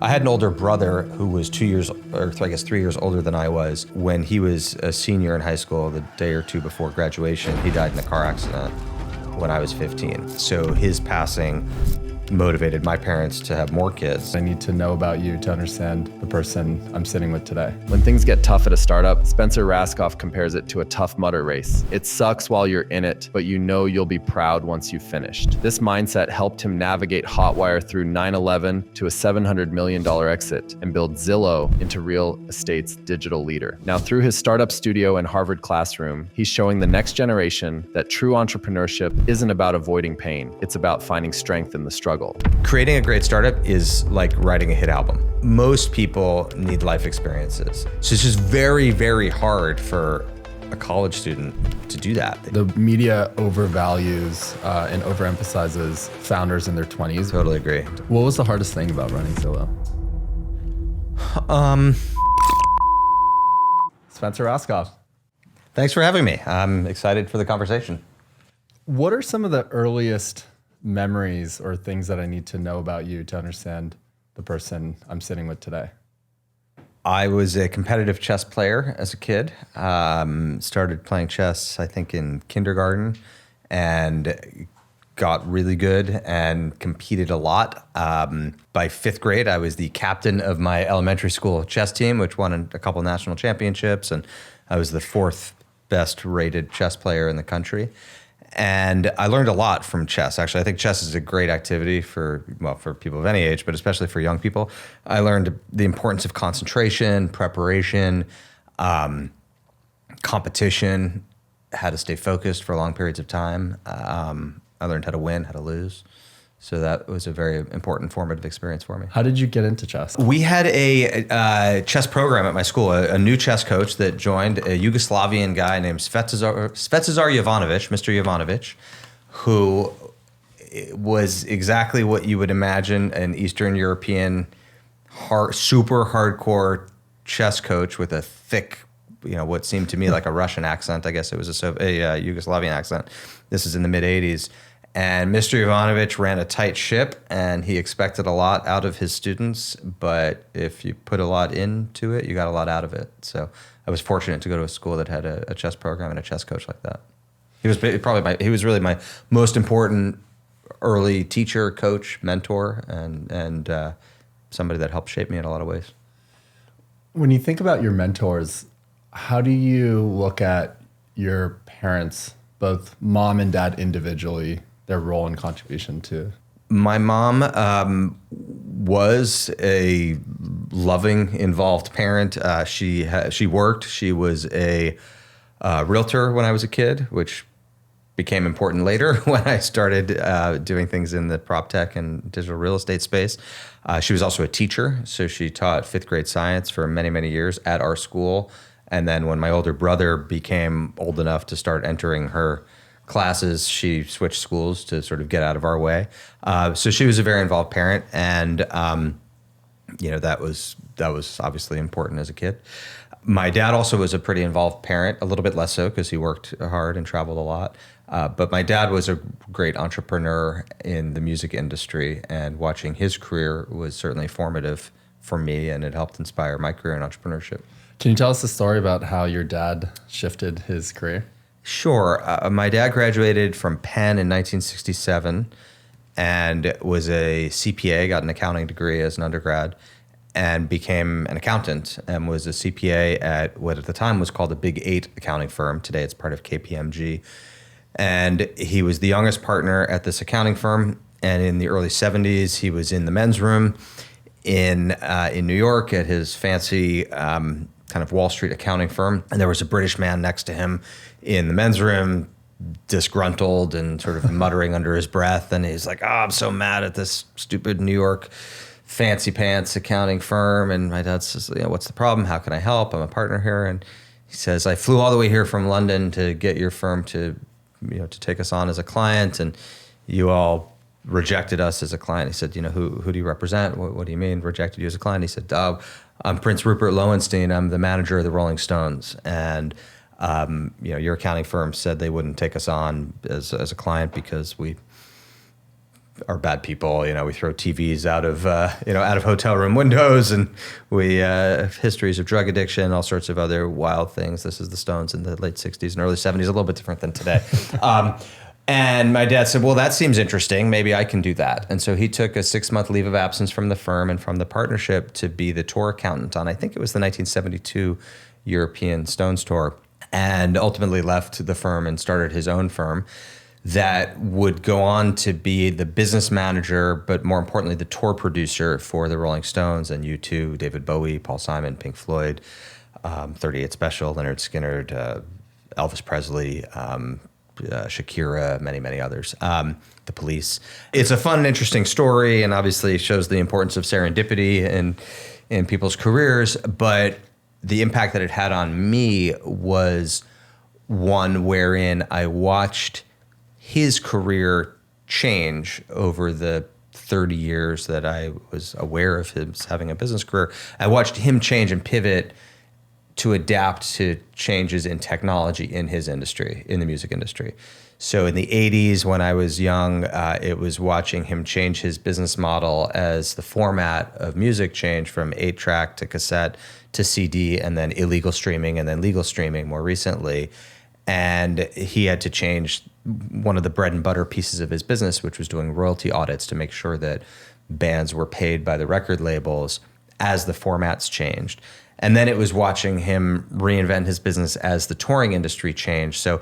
I had an older brother who was 2 years, or I guess 3 years older than I was. When he was a senior in high school, the day or two before graduation, he died in a car accident when I was 15. So his passing motivated my parents to have more kids. I need to know about you to understand the person I'm sitting with today. When things get tough at a startup, Spencer Rascoff compares it to a Tough Mudder race. It sucks while you're in it, but you know you'll be proud once you've finished. This mindset helped him navigate Hotwire through 9/11 to a $700 million exit and build Zillow into real estate's digital leader. Now, through his startup studio and Harvard classroom, he's showing the next generation that true entrepreneurship isn't about avoiding pain. It's about finding strength in the struggle. Creating a great startup is like writing a hit album. Most people need life experiences. So it's just very, very hard for a college student to do that. The media overvalues and overemphasizes founders in their 20s. Totally agree. What was the hardest thing about running Zillow? Spencer Rascoff. Thanks for having me. I'm excited for the conversation. What are some of the earliest memories or things that I need to know about you to understand the person I'm sitting with today? I was a competitive chess player as a kid. Started playing chess, I think, in kindergarten and got really good and competed a lot. By fifth grade, I was the captain of my elementary school chess team, which won a couple national championships. And I was the fourth best rated chess player in the country. And I learned a lot from chess. Actually, I think chess is a great activity for people of any age, but especially for young people. I learned the importance of concentration, preparation, competition, how to stay focused for long periods of time. I learned how to win, how to lose. So that was a very important formative experience for me. How did you get into chess? We had a chess program at my school, a new chess coach that joined, a Yugoslavian guy named Spencer Jovanovic, Mr. Jovanovic, who was exactly what you would imagine an Eastern European super hardcore chess coach with a thick, what seemed to me like a Russian accent. I guess it was a Yugoslavian accent. This is in the mid 80s. And Mr. Jovanovic ran a tight ship, and he expected a lot out of his students. But if you put a lot into it, you got a lot out of it. So I was fortunate to go to a school that had a chess program and a chess coach like that. He was really my most important early teacher, coach, mentor, and somebody that helped shape me in a lot of ways. When you think about your mentors, how do you look at your parents, both mom and dad individually, their role and contribution to? My mom was a loving, involved parent. She worked. She was a realtor when I was a kid, which became important later when I started doing things in the prop tech and digital real estate space. She was also a teacher, so she taught fifth grade science for many, many years at our school. And then when my older brother became old enough to start entering her classes, she switched schools to sort of get out of our way. So she was a very involved parent, and that was obviously important as a kid. My dad also was a pretty involved parent, a little bit less so because he worked hard and traveled a lot. But my dad was a great entrepreneur in the music industry, and watching his career was certainly formative for me, and it helped inspire my career in entrepreneurship. Can you tell us the story about how your dad shifted his career? Sure. My dad graduated from Penn in 1967 and was a CPA, got an accounting degree as an undergrad, and became an accountant and was a CPA at what at the time was called the Big 8 accounting firm. Today it's part of KPMG. And he was the youngest partner at this accounting firm. And in the early 70s, he was in the men's room in New York at his fancy kind of Wall Street accounting firm. And there was a British man next to him in the men's room, disgruntled and sort of muttering under his breath. And he's like, I'm so mad at this stupid New York fancy pants accounting firm. And my dad says, what's the problem? How can I help? I'm a partner here. And he says, I flew all the way here from London to get your firm to take us on as a client. And you all rejected us as a client. He said, who do you represent? What do you mean rejected you as a client? He said, I'm Prince Rupert Lowenstein. I'm the manager of the Rolling Stones. And your accounting firm said they wouldn't take us on as a client because we are bad people. We throw TVs out of hotel room windows, and we have histories of drug addiction, all sorts of other wild things. This is the Stones in the late 60s and early 70s, a little bit different than today. And my dad said, well, that seems interesting. Maybe I can do that. And so he took a 6-month leave of absence from the firm and from the partnership to be the tour accountant on, I think it was the 1972 European Stones tour, and ultimately left the firm and started his own firm that would go on to be the business manager, but more importantly, the tour producer for the Rolling Stones and U2, David Bowie, Paul Simon, Pink Floyd, 38 Special, Lynyrd Skynyrd, Elvis Presley, Shakira, many, many others, the Police. It's a fun and interesting story, and obviously shows the importance of serendipity in people's careers, but the impact that it had on me was one wherein I watched his career change over the 30 years that I was aware of him having a business career. I watched him change and pivot to adapt to changes in technology in his industry, in the music industry. So in the 80s, when I was young, it was watching him change his business model as the format of music changed from 8-track to cassette to CD, and then illegal streaming, and then legal streaming more recently. And he had to change one of the bread and butter pieces of his business, which was doing royalty audits to make sure that bands were paid by the record labels as the formats changed. And then it was watching him reinvent his business as the touring industry changed. So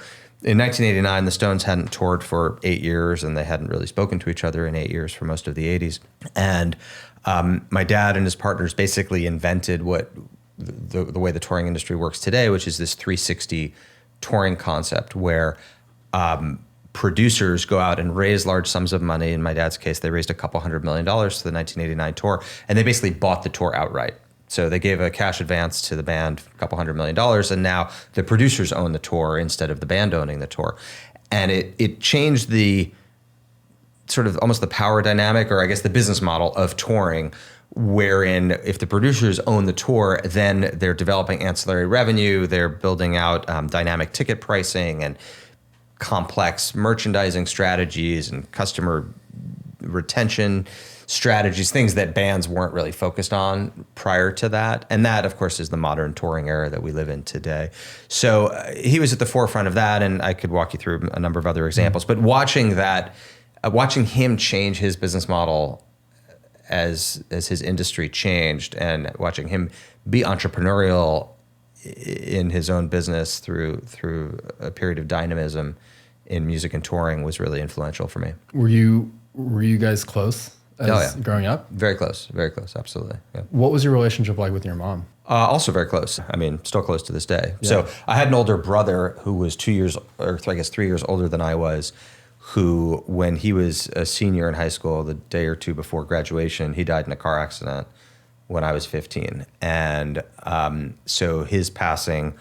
in 1989, the Stones hadn't toured for 8 years, and they hadn't really spoken to each other in 8 years for most of the 80s. And my dad and his partners basically invented what the way the touring industry works today, which is this 360 touring concept where producers go out and raise large sums of money. In my dad's case, they raised a couple $100 million to the 1989 tour, and they basically bought the tour outright. So they gave a cash advance to the band, a couple $100 million, and now the producers own the tour instead of the band owning the tour. And it changed the sort of almost the power dynamic, or I guess the business model of touring, wherein if the producers own the tour, then they're developing ancillary revenue, they're building out dynamic ticket pricing and complex merchandising strategies and customer retention strategies, things that bands weren't really focused on prior to that. And that, of course, is the modern touring era that we live in today. So he was at the forefront of that, and I could walk you through a number of other examples. But watching him change his business model as his industry changed, and watching him be entrepreneurial in his own business through a period of dynamism in music and touring was really influential for me. Were you guys close growing up? Very close, absolutely. Yeah. What was your relationship like with your mom? Also very close. I mean, still close to this day. Yeah. So I had an older brother who was 3 years older than I was, who, when he was a senior in high school, the day or two before graduation, he died in a car accident when I was 15. And so his passing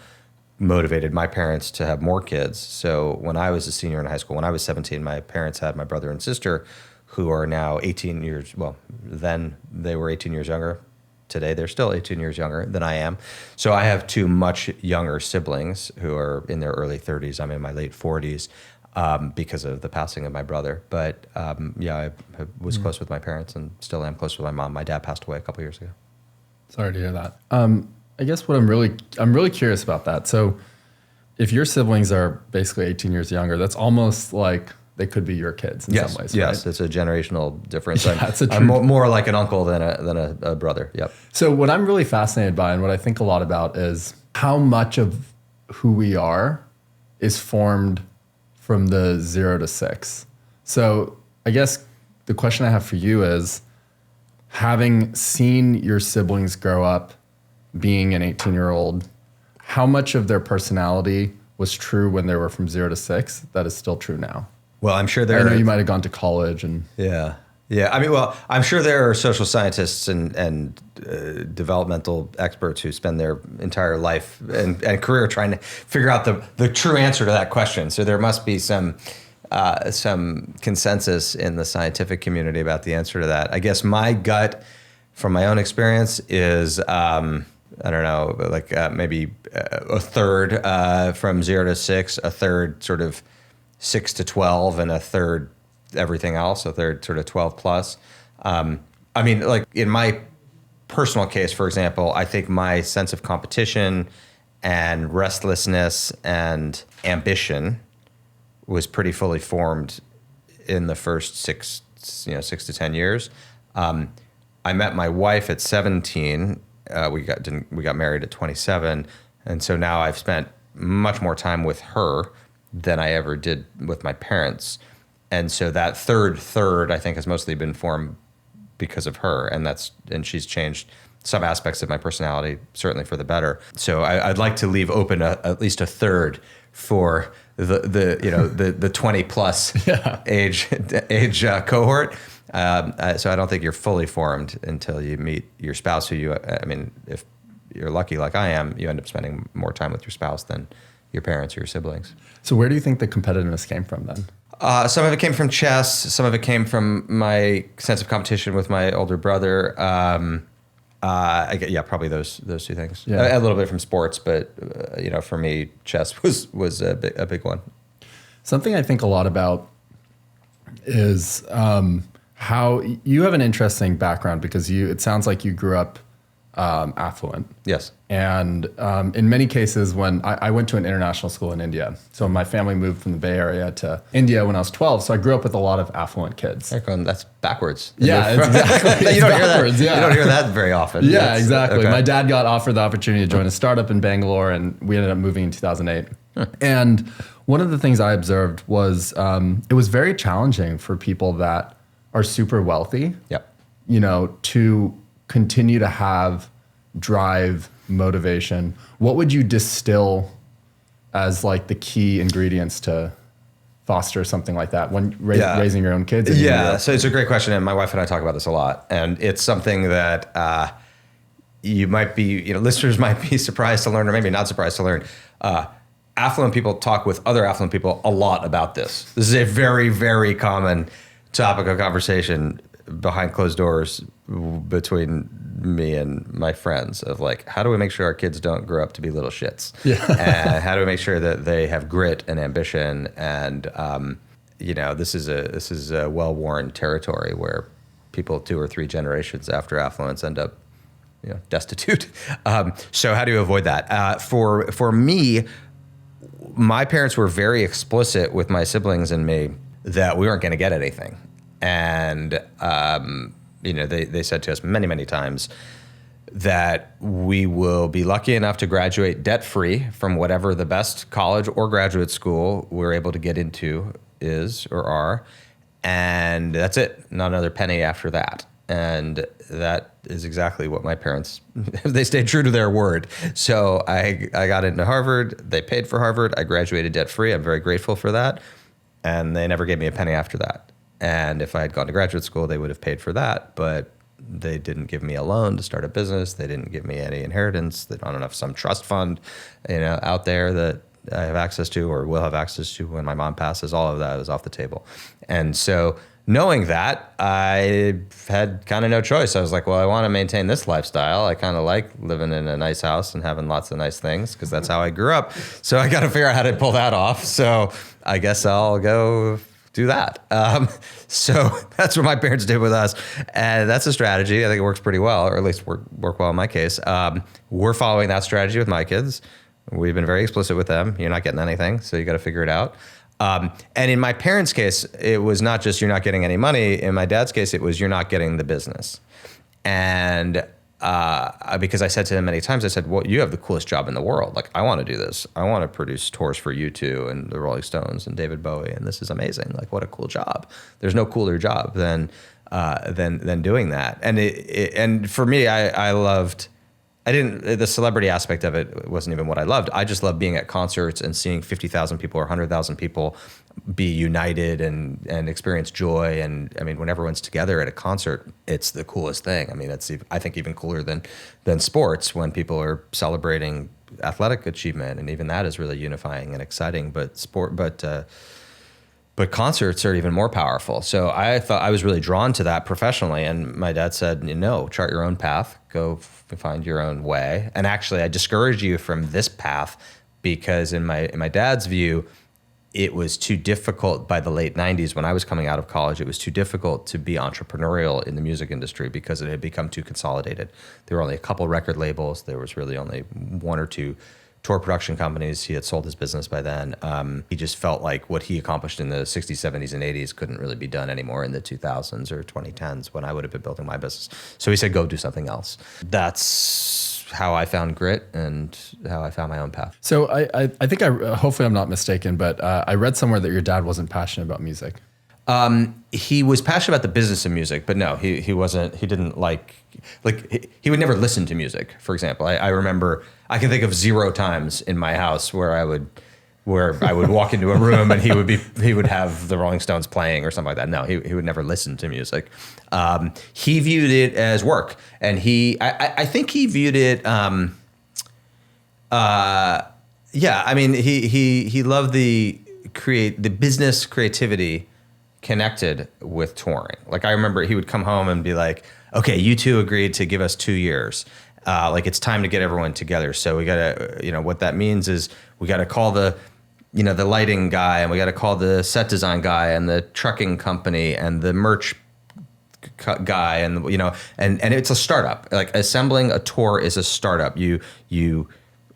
motivated my parents to have more kids. So when I was a senior in high school, when I was 17, my parents had my brother and sister, who are now 18 years, well, then they were 18 years younger. Today, they're still 18 years younger than I am. So I have two much younger siblings who are in their early 30s. I'm in my late 40s because of the passing of my brother. But I was close with my parents and still am close with my mom. My dad passed away a couple years ago. Sorry to hear that. I guess what I'm really curious about that. So if your siblings are basically 18 years younger, that's almost like they could be your kids in some ways. Yes, right? It's a generational difference. Yeah, I'm more like an uncle than a brother. Yep. So what I'm really fascinated by, and what I think a lot about, is how much of who we are is formed from the 0 to 6. So I guess the question I have for you is, having seen your siblings grow up being an 18-year-old, how much of their personality was true when they were from 0 to 6 that is still true now? Well, I'm sure I know you might have gone to college and... Yeah. I mean, well, I'm sure there are social scientists and developmental experts who spend their entire life and career trying to figure out the true answer to that question. So there must be some consensus in the scientific community about the answer to that. I guess my gut, from my own experience, is I don't know, like maybe a third from 0 to 6, a third sort of 6 to 12, and a third everything else. So they're sort of 12 plus. I mean, like in my personal case, for example, I think my sense of competition and restlessness and ambition was pretty fully formed in the first 6 to 10 years. I met my wife at 17. We got married at 27, and so now I've spent much more time with her than I ever did with my parents. And so that third, I think, has mostly been formed because of her, and she's changed some aspects of my personality, certainly for the better. So I'd like to leave open at least a third for the 20 plus age cohort. So I don't think you're fully formed until you meet your spouse, who if you're lucky like I am, you end up spending more time with your spouse than your parents or your siblings. So where do you think the competitiveness came from then? Some of it came from chess. Some of it came from my sense of competition with my older brother. Probably those two things. Yeah. A little bit from sports, but for me, chess was a big one. Something I think a lot about is how you have an interesting background, because it sounds like you grew up affluent. Yes. And in many cases, when I went to an international school in India, so my family moved from the Bay Area to India when I was 12. So I grew up with a lot of affluent kids. That's backwards. Yeah, it's exactly. You don't hear that. Yeah. You don't hear that very often. Yeah, exactly. Okay. My dad got offered the opportunity to join a startup in Bangalore, and we ended up moving in 2008. And one of the things I observed was it was very challenging for people that are super wealthy. Yep. To continue to have drive, motivation. What would you distill as like the key ingredients to foster something like that when raising your own kids? So it's a great question, and my wife and I talk about this a lot, and it's something that you might be, listeners might be surprised to learn, or maybe not surprised to learn. Affluent people talk with other affluent people a lot about this. This is a very, very common topic of conversation behind closed doors between me and my friends, of like, how do we make sure our kids don't grow up to be little shits? Yeah. And how do we make sure that they have grit and ambition? And this is a well-worn territory where people 2 or 3 generations after affluence end up destitute. So how do you avoid that? For me, my parents were very explicit with my siblings and me that we weren't going to get anything. And, they said to us many, many times that we will be lucky enough to graduate debt-free from whatever the best college or graduate school we're able to get into is or are. And that's it. Not another penny after that. And that is exactly what my parents, they stayed true to their word. So I got into Harvard. They paid for Harvard. I graduated debt-free. I'm very grateful for that. And they never gave me a penny after that. And if I had gone to graduate school, they would have paid for that. But they didn't give me a loan to start a business. They didn't give me any inheritance. I don't know if some trust fund, out there that I have access to or will have access to when my mom passes. All of that is off the table. And so knowing that, I had kind of no choice. I was like, well, I want to maintain this lifestyle. I kind of like living in a nice house and having lots of nice things because that's how I grew up. So I got to figure out how to pull that off. So I guess I'll go do that. So that's what my parents did with us. And that's a strategy. I think it works pretty well, or at least work well in my case. We're following that strategy with my kids. We've been very explicit with them. You're not getting anything, so you got to figure it out. And in my parents' case, it was not just you're not getting any money. In my dad's case, it was you're not getting the business. And because I said to him many times, I said, well, you have the coolest job in the world. Like, I want to do this. I want to produce tours for U2 and the Rolling Stones and David Bowie. And this is amazing. Like, what a cool job. There's no cooler job than doing that. And for me, the celebrity aspect of it wasn't even what I loved. I just loved being at concerts and seeing 50,000 people or 100,000 people be united and experience joy. And I mean, when everyone's together at a concert, it's the coolest thing. I mean, it's, I think, even cooler than sports when people are celebrating athletic achievement. And even that is really unifying and exciting. But concerts are even more powerful. So I thought I was really drawn to that professionally. And my dad said, chart your own path, go find your own way. And actually, I discourage you from this path because in my dad's view, it was too difficult by the late 90s when I was coming out of college. It was too difficult to be entrepreneurial in the music industry because it had become too consolidated. There were only a couple record labels. There was really only one or two tour production companies. He had sold his business by then. He just felt like what he accomplished in the 60s, 70s, and 80s couldn't really be done anymore in the 2000s or 2010s when I would have been building my business. So he said, go do something else. That's how I found grit and how I found my own path. So I think hopefully I'm not mistaken, but I read somewhere that your dad wasn't passionate about music. He was passionate about the business of music, but no, he wasn't. He didn't he would never listen to music. For example, I remember, I can think of 0 times in my house where I would walk into a room and he would have the Rolling Stones playing or something like that. No, he would never listen to music. He viewed it as work, and I think he viewed it. Yeah, I mean, he loved the business creativity connected with touring. Like, I remember he would come home and be like, okay, you two agreed to give us 2 years. Like, it's time to get everyone together. So we gotta, what that means is we gotta call the lighting guy, and we gotta call the set design guy and the trucking company and the merch guy, and and it's a startup. Like, assembling a tour is a startup. You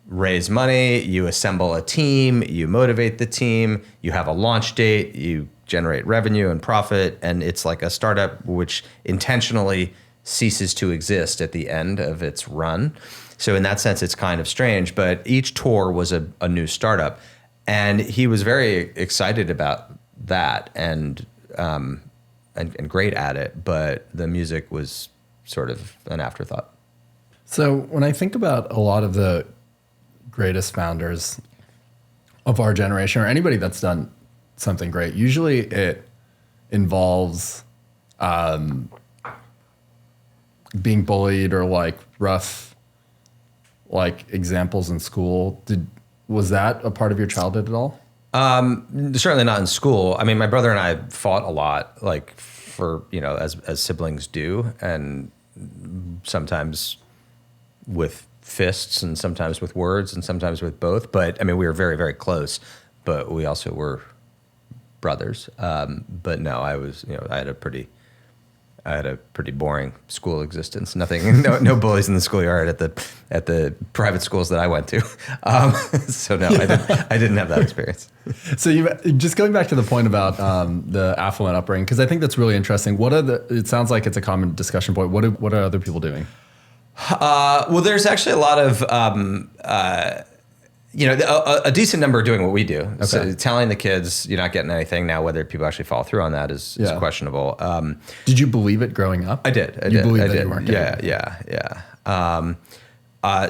raise money, you assemble a team, you motivate the team, you have a launch date, you generate revenue and profit, and it's like a startup which intentionally ceases to exist at the end of its run. So in that sense, it's kind of strange, but each tour was a new startup, and he was very excited about that and great at it, but the music was sort of an afterthought. So when I think about a lot of the greatest founders of our generation, or anybody that's done something great, usually it involves being bullied or like rough examples in school. Was that a part of your childhood at all? Certainly not in school. I mean, my brother and I fought a lot, like for, as siblings do, and sometimes with fists and sometimes with words and sometimes with both. But I mean, we were very, very close, but we also were brothers. But no, I was, I had a pretty boring school existence. Nothing, no bullies in the schoolyard at the private schools that I went to. So no, I didn't have that experience. So you just going back to the point about the affluent upbringing, because I think that's really interesting. It sounds like it's a common discussion point. What are other people doing? Well, there's actually a lot of, a decent number doing what we do. Okay. So telling the kids you're not getting anything now, whether people actually follow through on that is questionable. Did you believe it growing up? I did. You believed that you weren't getting it? Yeah.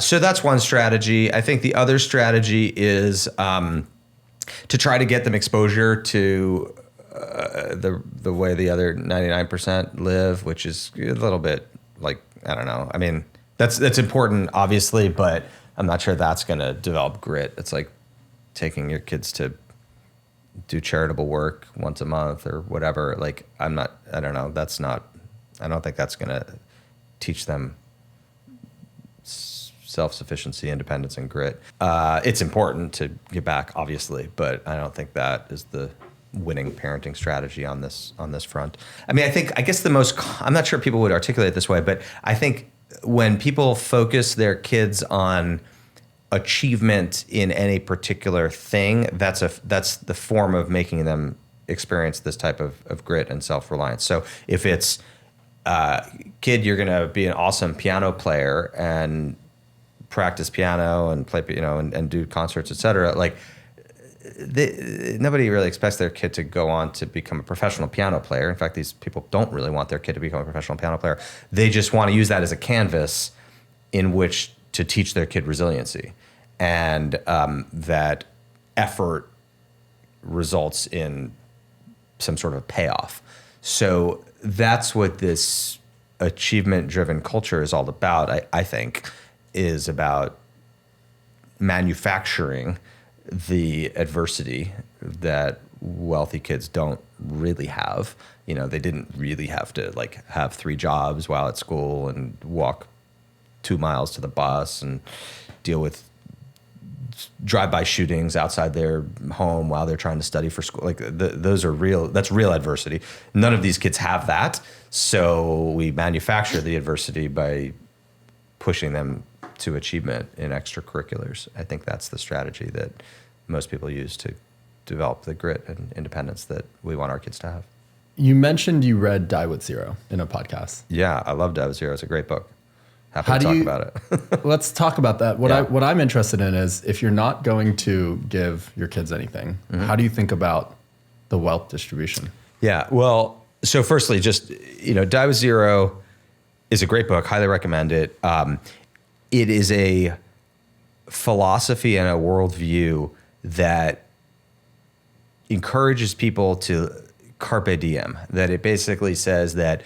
So that's one strategy. I think the other strategy is to try to get them exposure to the way the other 99% live, which is a little bit like, I don't know. I mean, that's important, obviously, but I'm not sure that's going to develop grit. It's like taking your kids to do charitable work once a month or whatever. Like, I don't know. I don't think that's going to teach them self-sufficiency, independence, and grit. It's important to give back, obviously, but I don't think that is the winning parenting strategy on this front. I mean, I guess I'm not sure people would articulate it this way, but I think when people focus their kids on achievement in any particular thing, that's the form of making them experience this type of grit and self-reliance. So if it's kid, you're going to be an awesome piano player and practice piano and play, and do concerts, etc. Like, nobody really expects their kid to go on to become a professional piano player. In fact, these people don't really want their kid to become a professional piano player. They just want to use that as a canvas in which to teach their kid resiliency. And that effort results in some sort of payoff. So that's what this achievement-driven culture is all about, I think, is about manufacturing the adversity that wealthy kids don't really have. They didn't really have to have 3 jobs while at school and walk 2 miles to the bus and deal with drive-by shootings outside their home while they're trying to study for school. Like those are real. That's real adversity. None of these kids have that. So we manufacture the adversity by pushing them to achievement in extracurriculars. I think that's the strategy that most people use to develop the grit and independence that we want our kids to have. You mentioned you read Die with Zero in a podcast. Yeah, I love Die with Zero. It's a great book. Happy to talk about it. Let's talk about that. What I'm interested in is, if you're not going to give your kids anything, how do you think about the wealth distribution? Yeah, well, so firstly, just, Die with Zero is a great book. Highly recommend it. It is a philosophy and a worldview that encourages people to carpe diem, that it basically says that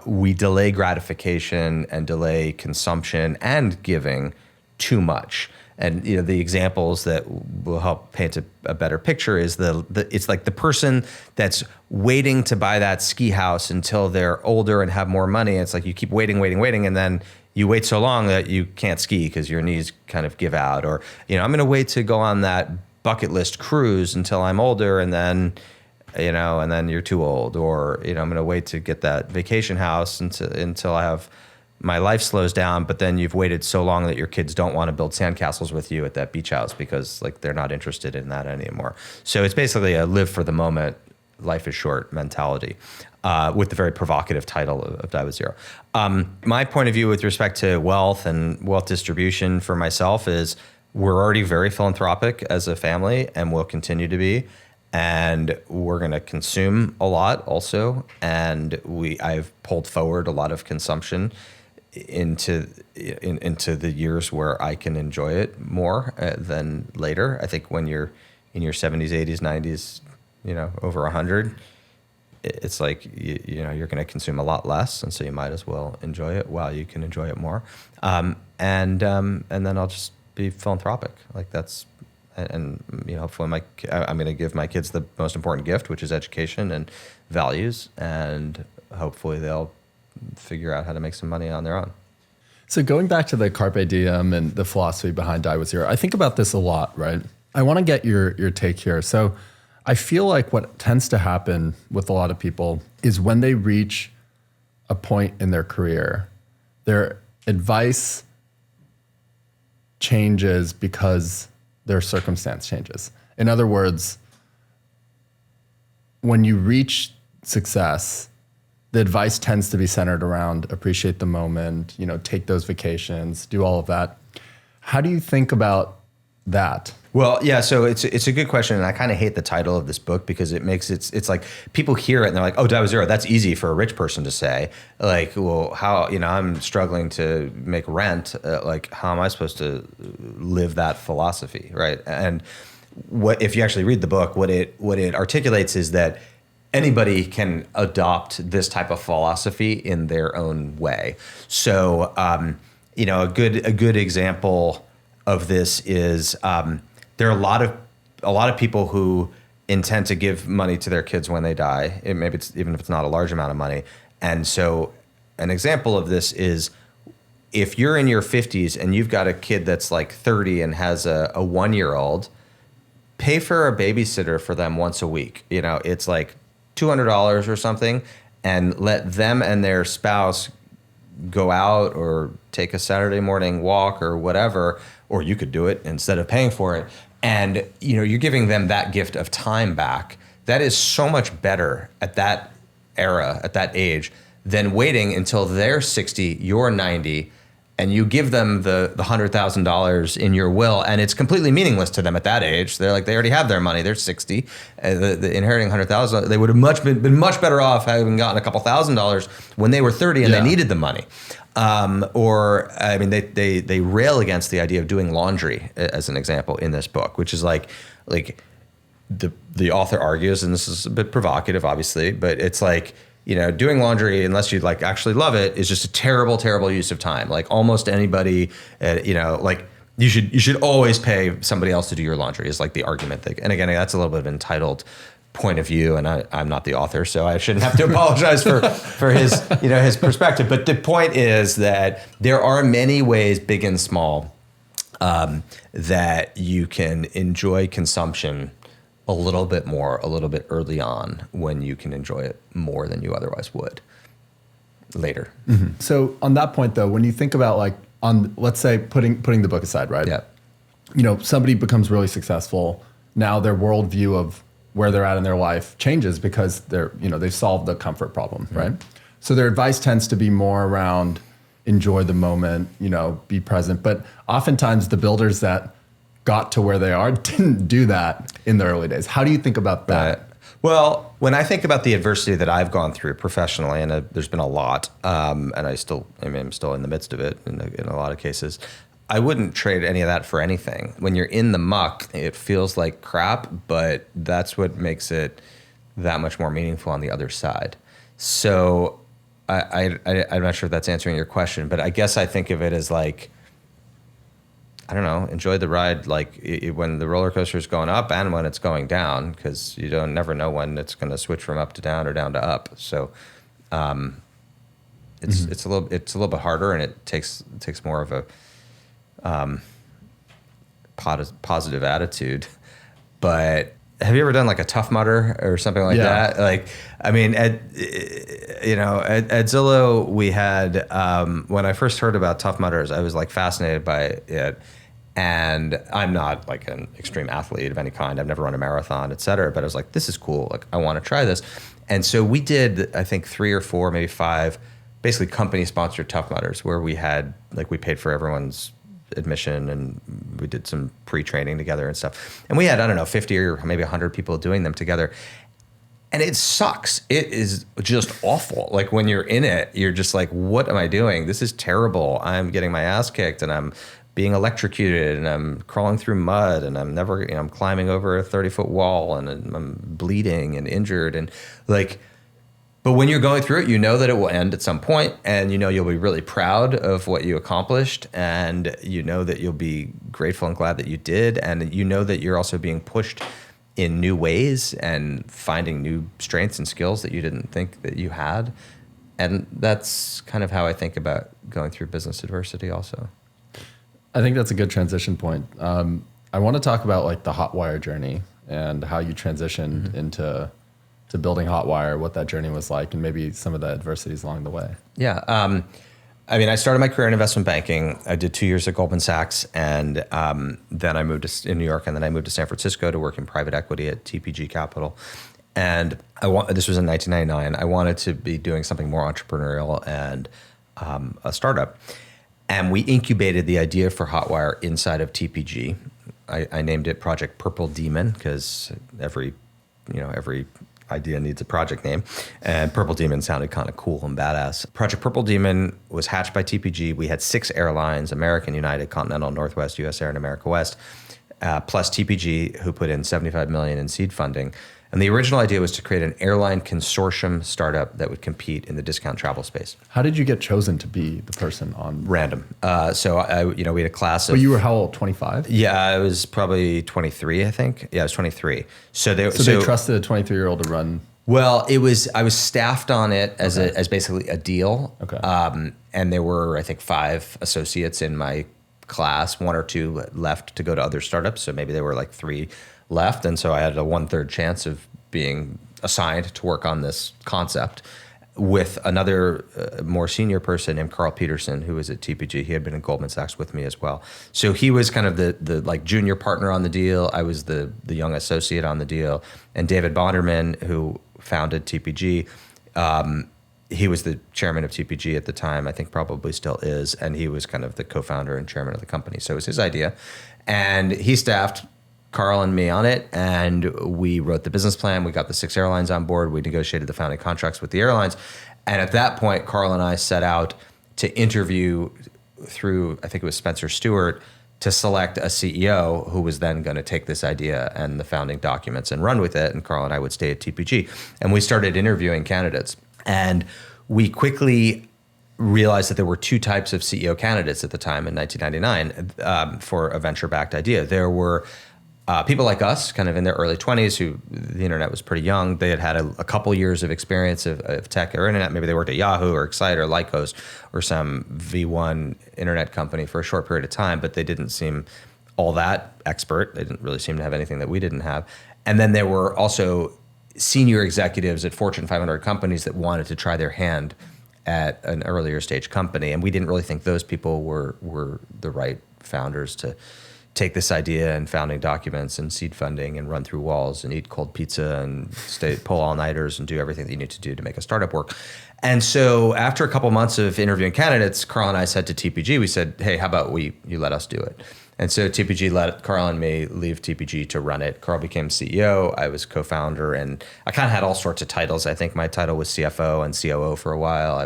we delay gratification and delay consumption and giving too much. And the examples that will help paint a better picture is it's like the person that's waiting to buy that ski house until they're older and have more money. It's like you keep waiting, and then you wait so long that you can't ski because your knees kind of give out. Or, I'm going to wait to go on that bucket list cruise until I'm older, and then and then you're too old. Or, I'm going to wait to get that vacation house until I have my life slows down. But then you've waited so long that your kids don't want to build sandcastles with you at that beach house because they're not interested in that anymore. So it's basically a live for the moment, life is short mentality, with the very provocative title of Die with Zero. My point of view with respect to wealth and wealth distribution for myself is we're already very philanthropic as a family, and will continue to be. And we're going to consume a lot also. And I've pulled forward a lot of consumption into the years where I can enjoy it more than later. I think when you're in your 70s, 80s, 90s, over 100, it's like, you're going to consume a lot less. And so you might as well enjoy it while you can enjoy it more. And then I'll just be philanthropic. Like that's, and hopefully I'm going to give my kids the most important gift, which is education and values, and hopefully they'll figure out how to make some money on their own. So going back to the carpe diem and the philosophy behind Die with Zero, I think about this a lot, right? I want to get your take here. So I feel like what tends to happen with a lot of people is when they reach a point in their career, their advice changes because their circumstance changes. In other words, when you reach success, the advice tends to be centered around appreciate the moment, take those vacations, do all of that. How do you think about that? Well, yeah, so it's a good question, and I kind of hate the title of this book because it makes it's like people hear it and they're like, oh, Die with Zero, that's easy for a rich person to say. Like, well, how, I'm struggling to make rent. Like, how am I supposed to live that philosophy, right? And what if you actually read the book, what it articulates is that anybody can adopt this type of philosophy in their own way. So, a good example of this is there are a lot of people who intend to give money to their kids when they die. Maybe it's even if it's not a large amount of money. And so an example of this is if you're in your 50s and you've got a kid that's like 30 and has a 1-year-old, pay for a babysitter for them once a week. It's like $200 or something, and let them and their spouse go out or take a Saturday morning walk or whatever, or you could do it instead of paying for it. And, you're giving them that gift of time back. That is so much better at that era, at that age, than waiting until they're 60, you're 90, and you give them the $100,000 in your will, and it's completely meaningless to them at that age. They're like, they already have their money. They're 60. The inheriting $100,000, they would have been much better off having gotten a couple $1,000s when they were 30 and they needed the money. They rail against the idea of doing laundry as an example in this book, which is like the author argues, and this is a bit provocative, obviously, but it's like, doing laundry, unless you actually love it, is just a terrible, terrible use of time. Like almost anybody, you should always pay somebody else to do your laundry is like the argument. And again, that's a little bit of an entitled point of view, and I'm not the author, so I shouldn't have to apologize for his his perspective. But the point is that there are many ways, big and small, that you can enjoy consumption a little bit more, a little bit early on, when you can enjoy it more than you otherwise would later. Mm-hmm. So on that point though, when you think about like let's say putting the book aside, right? Yeah. Somebody becomes really successful. Now their worldview of where they're at in their life changes because they've solved the comfort problem, mm-hmm. right? So their advice tends to be more around enjoy the moment, be present. But oftentimes the builders that got to where they are didn't do that in the early days. How do you think about that? Right. Well, when I think about the adversity that I've gone through professionally, and there's been a lot, and I'm still in the midst of it in a lot of cases, I wouldn't trade any of that for anything. When you're in the muck, it feels like crap, but that's what makes it that much more meaningful on the other side. So I'm not sure if that's answering your question, but I guess I think of it as like, I don't know, enjoy the ride, like when the roller coaster is going up and when it's going down, because you never know when it's going to switch from up to down or down to up. So it's a little bit harder, and it takes more of a positive attitude. But have you ever done like a Tough Mudder or something like that? Like, I mean, at Zillow, we had, when I first heard about Tough Mudders, I was like fascinated by it. And I'm not like an extreme athlete of any kind. I've never run a marathon, et cetera. But I was like, this is cool. Like, I want to try this. And so we did, I think 3 or 4, maybe 5, basically company sponsored Tough Mudders, where we paid for everyone's admission, and we did some pre-training together and stuff. And we had, I don't know, 50 or maybe 100 people doing them together. And it sucks. It is just awful. Like, when you're in it, you're just like, what am I doing? This is terrible. I'm getting my ass kicked, and I'm being electrocuted, and I'm crawling through mud, and I'm climbing over a 30-foot wall, and I'm bleeding and injured. And like, but when you're going through it, you know that it will end at some point, and you'll be really proud of what you accomplished, and that you'll be grateful and glad that you did, and that you're also being pushed in new ways and finding new strengths and skills that you didn't think that you had. And that's kind of how I think about going through business adversity also. I think that's a good transition point. I want to talk about like the Hotwire journey and how you transitioned mm-hmm. into building Hotwire, what that journey was like, and maybe some of the adversities along the way. Yeah. I mean, I started my career in investment banking. I did 2 years at Goldman Sachs, and then I moved in New York, and then I moved to San Francisco to work in private equity at TPG Capital. And this was in 1999. I wanted to be doing something more entrepreneurial and a startup. And we incubated the idea for Hotwire inside of TPG. I named it Project Purple Demon, because every idea needs a project name. And Purple Demon sounded kind of cool and badass. Project Purple Demon was hatched by TPG. We had 6 airlines: American, United, Continental, Northwest, US Air, and America West, plus TPG, who put in $75 million in seed funding. And the original idea was to create an airline consortium startup that would compete in the discount travel space. How did you get chosen to be the person on? Random. So we had a class of. But you were how old? 25? Yeah, I was probably 23, I think. Yeah, I was 23. So they trusted a 23-year-old to run. Well, I was staffed on it as basically a deal. Okay. And there were, I think, 5 associates in my class. 1 or 2 left to go to other startups. So maybe there were like 3 left, and so I had a 1/3 chance of being assigned to work on this concept with another more senior person named Carl Peterson, who was at TPG. He had been at Goldman Sachs with me as well. So he was kind of the like junior partner on the deal. I was the young associate on the deal. And David Bonderman, who founded TPG, he was the chairman of TPG at the time. I think probably still is. And he was kind of the co-founder and chairman of the company. So it was his idea. And he staffed Carl and me on it, and we wrote the business plan. We got the 6 airlines on board. We negotiated the founding contracts with the airlines. And at that point, Carl and I set out to interview through, I think it was Spencer Stewart, to select a CEO who was then going to take this idea and the founding documents and run with it. And Carl and I would stay at TPG. And we started interviewing candidates. And we quickly realized that there were 2 types of CEO candidates at the time in 1999 for a venture-backed idea. There were people like us, kind of in their early 20s, who the internet was pretty young. They had a couple years of experience of tech or internet. Maybe they worked at Yahoo or Excite or Lycos or some V1 internet company for a short period of time, but they didn't seem all that expert. They didn't really seem to have anything that we didn't have. And then there were also senior executives at Fortune 500 companies that wanted to try their hand at an earlier stage company. And we didn't really think those people were the right founders to take this idea and founding documents and seed funding and run through walls and eat cold pizza and pull all-nighters and do everything that you need to do to make a startup work. And so after a couple months of interviewing candidates, Carl and I said to TPG, we said, hey, how about you let us do it? And so TPG let Carl and me leave TPG to run it. Carl became CEO. I was co-founder, and I kind of had all sorts of titles. I think my title was CFO and COO for a while. I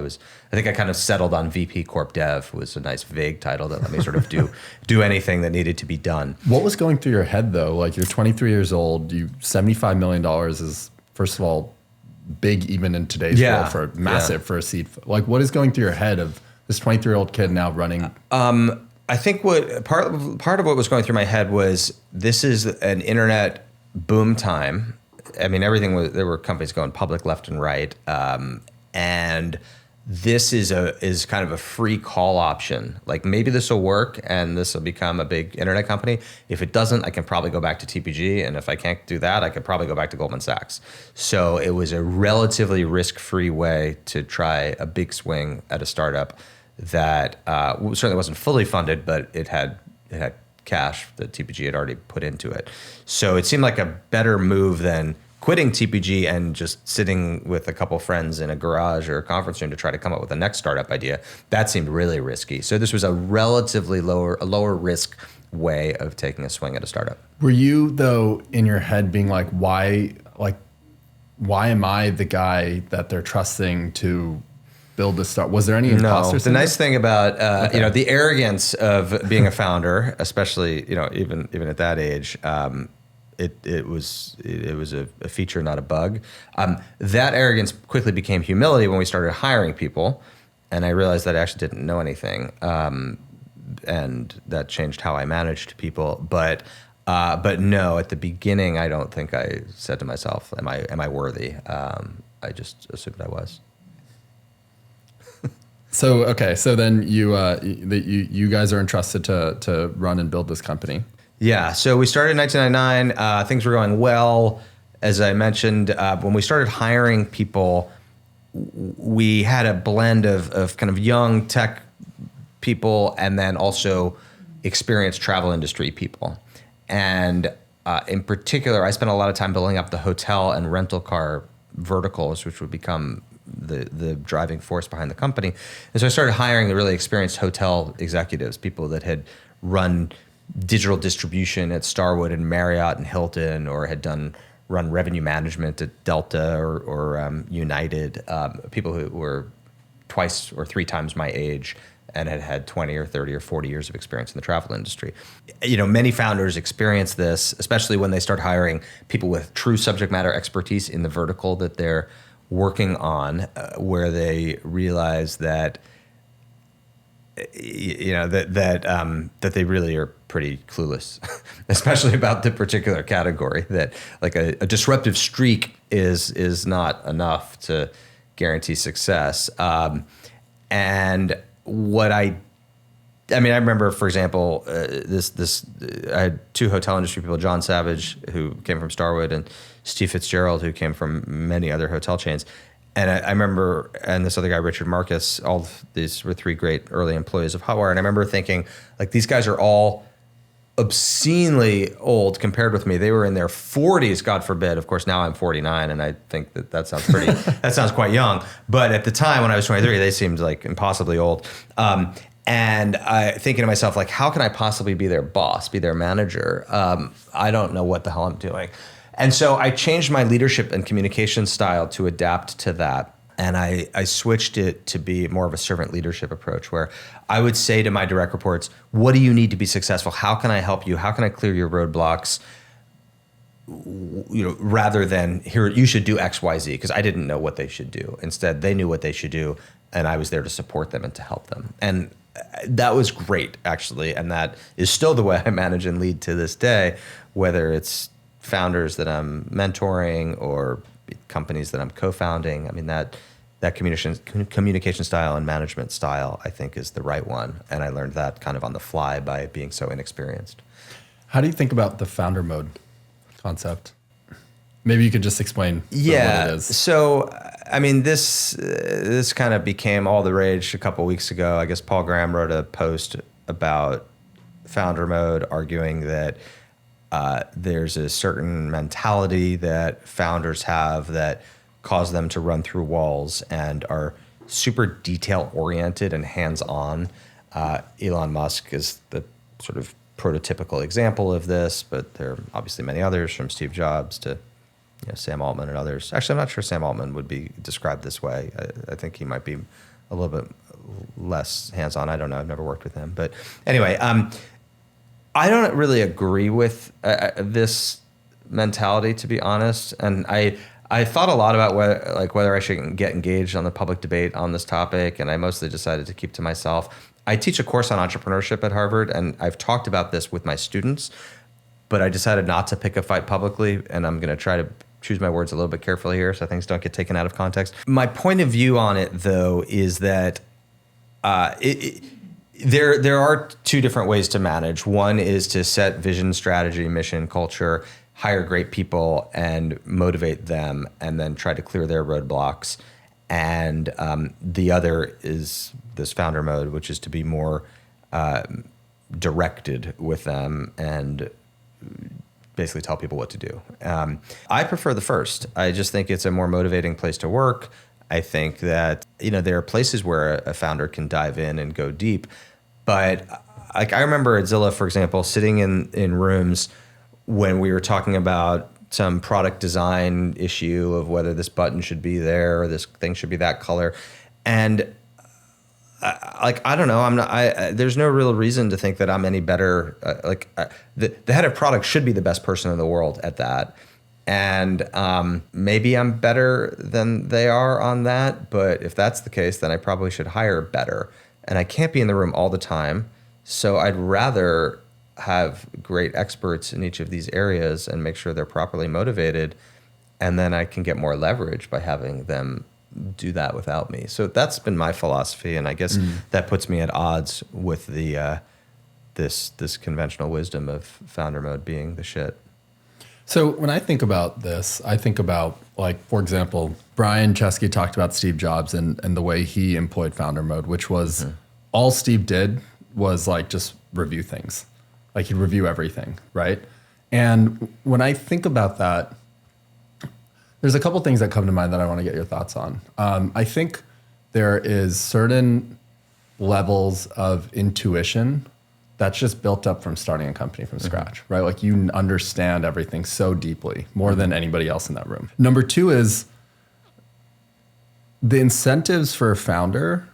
think I kind of settled on VP Corp Dev. Was a nice vague title that let me sort of do anything that needed to be done. What was going through your head though? Like, you're 23 years old. $75 million is, first of all, big even in today's world, for massive for a seed. Like, what is going through your head of this 23-year-old kid now running? I think what part of what was going through my head was, this is an internet boom time. I mean, there were companies going public left and right, and this is kind of a free call option. Like, maybe this will work and this will become a big internet company. If it doesn't, I can probably go back to TPG, and if I can't do that, I could probably go back to Goldman Sachs. So it was a relatively risk-free way to try a big swing at a startup that certainly wasn't fully funded, but it had cash that TPG had already put into it. So it seemed like a better move than quitting TPG and just sitting with a couple friends in a garage or a conference room to try to come up with the next startup idea. That seemed really risky. So this was a relatively lower risk way of taking a swing at a startup. Were you though in your head being like, why am I the guy that they're trusting to build this startup? Was there any imposter syndrome? The nice thing about the arrogance of being a founder, especially even at that age, it was a feature, not a bug. That arrogance quickly became humility when we started hiring people, and I realized that I actually didn't know anything, and that changed how I managed people. But no, at the beginning, I don't think I said to myself, "Am I worthy?" I just assumed I was. So then you guys are entrusted to run and build this company. Yeah, so we started in 1999. Things were going well. As I mentioned, when we started hiring people, we had a blend of kind of young tech people and then also experienced travel industry people. And in particular, I spent a lot of time building up the hotel and rental car verticals, which would become the driving force behind the company. And so I started hiring the really experienced hotel executives, people that had run digital distribution at Starwood and Marriott and Hilton, or had run revenue management at Delta or United, people who were twice or three times my age and had 20 or 30 or 40 years of experience in the travel industry. Many founders experience this, especially when they start hiring people with true subject matter expertise in the vertical that they're working on, where they realize that that they really are pretty clueless, especially about the particular category. That like a disruptive streak is not enough to guarantee success. And what I remember, for example, I had two hotel industry people, John Savage, who came from Starwood, and Steve Fitzgerald, who came from many other hotel chains. And I remember, and this other guy, Richard Marcus, all of these were three great early employees of Hotwire. And I remember thinking, like, these guys are all obscenely old compared with me. They were in their 40s, God forbid. Of course, now I'm 49, and I think that sounds pretty, that sounds quite young. But at the time when I was 23, they seemed like impossibly old. And I thinking to myself, like, how can I possibly be their boss, be their manager? I don't know what the hell I'm doing. And so I changed my leadership and communication style to adapt to that. And I switched it to be more of a servant leadership approach, where I would say to my direct reports, what do you need to be successful? How can I help you? How can I clear your roadblocks? Rather than, here, you should do X, Y, Z, because I didn't know what they should do. Instead, they knew what they should do, and I was there to support them and to help them. And that was great, actually. And that is still the way I manage and lead to this day, whether it's founders that I'm mentoring or companies that I'm co-founding. I mean, that communication style and management style, I think, is the right one. And I learned that kind of on the fly by being so inexperienced. How do you think about the founder mode concept? Maybe you could just explain what it is. So, I mean, this kind of became all the rage a couple weeks ago. I guess Paul Graham wrote a post about founder mode, arguing that there's a certain mentality that founders have that cause them to run through walls and are super detail-oriented and hands-on. Elon Musk is the sort of prototypical example of this, but there are obviously many others, from Steve Jobs to Sam Altman and others. Actually, I'm not sure Sam Altman would be described this way. I think he might be a little bit less hands-on. I don't know. I've never worked with him. But anyway, I don't really agree with this mentality, to be honest. And I thought a lot about whether I should get engaged on the public debate on this topic, and I mostly decided to keep to myself. I teach a course on entrepreneurship at Harvard, and I've talked about this with my students, but I decided not to pick a fight publicly, and I'm going to try to choose my words a little bit carefully here so things don't get taken out of context. My point of view on it, though, is that there are two different ways to manage. One is to set vision, strategy, mission, culture, hire great people and motivate them, and then try to clear their roadblocks. And the other is this founder mode, which is to be more directed with them and basically tell people what to do. I prefer the first. I just think it's a more motivating place to work. I think that there are places where a founder can dive in and go deep. But I remember at Zillow, for example, sitting in rooms when we were talking about some product design issue of whether this button should be there or this thing should be that color. And I don't know. There's no real reason to think that I'm any better. The head of product should be the best person in the world at that. And maybe I'm better than they are on that. But if that's the case, then I probably should hire better. And I can't be in the room all the time. So I'd rather have great experts in each of these areas and make sure they're properly motivated. And then I can get more leverage by having them do that without me. So that's been my philosophy. And I guess that puts me at odds with the this conventional wisdom of founder mode being the shit. So when I think about this, I think about, for example, Brian Chesky talked about Steve Jobs and the way he employed founder mode, which was all Steve did was just review things. He'd review everything, right? And when I think about that, there's a couple things that come to mind that I want to get your thoughts on. I think there is certain levels of intuition that's just built up from starting a company from scratch, right? You understand everything so deeply, more than anybody else in that room. Number two is the incentives for a founder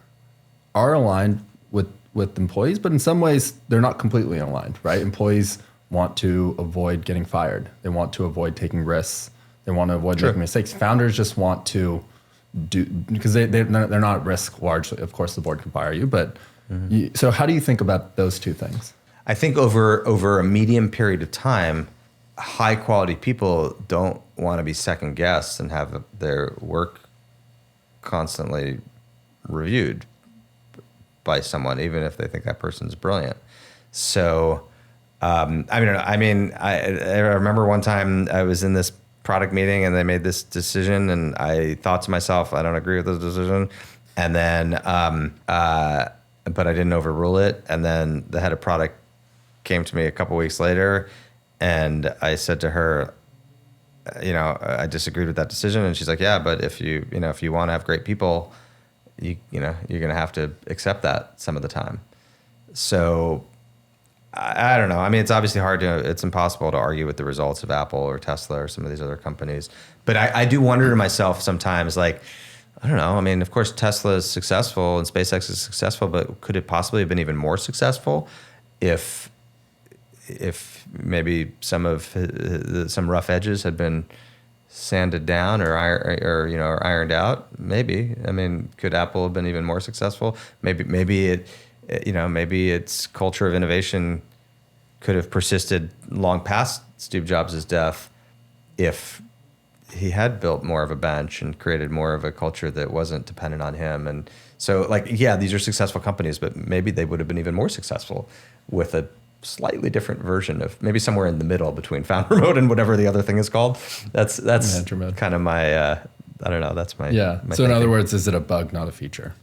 are aligned with employees, but in some ways they're not completely aligned, right? Employees want to avoid getting fired. They want to avoid taking risks. They want to avoid making mistakes. Founders just want to do, because they're not at risk largely. Of course, the board can fire you, but so how do you think about those two things? I think over a medium period of time, high quality people don't want to be second guessed and have their work constantly reviewed by someone, even if they think that person's brilliant. So, I remember one time I was in this product meeting and they made this decision and I thought to myself, I don't agree with this decision. And then, but I didn't overrule it. And then the head of product came to me a couple weeks later and I said to her, I disagreed with that decision. And she's like, yeah, but if you want to have great people, you're going to have to accept that some of the time. So I don't know. I mean, it's obviously it's impossible to argue with the results of Apple or Tesla or some of these other companies. But I do wonder to myself sometimes, I don't know. I mean, of course, Tesla is successful and SpaceX is successful, but could it possibly have been even more successful if maybe some rough edges had been sanded down or ironed out? Maybe. I mean, could Apple have been even more successful? Maybe maybe its culture of innovation could have persisted long past Steve Jobs' death if he had built more of a bench and created more of a culture that wasn't dependent on him. And so, these are successful companies, but maybe they would have been even more successful with a slightly different version of, maybe somewhere in the middle between founder mode and whatever the other thing is called. That's kind of my, I don't know, that's my, yeah. my so in thinking. other words, is it a bug, not a feature?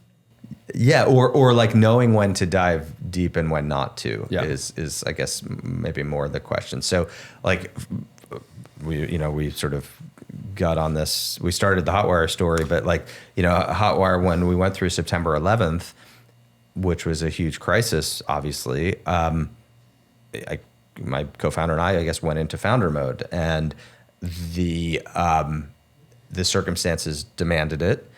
Yeah, or like knowing when to dive deep and when not to is I guess maybe more the question. So like we sort of got on this. We started the Hotwire story, but Hotwire, when we went through September 11th, which was a huge crisis, obviously. My co-founder and I guess, went into founder mode, and the circumstances demanded it,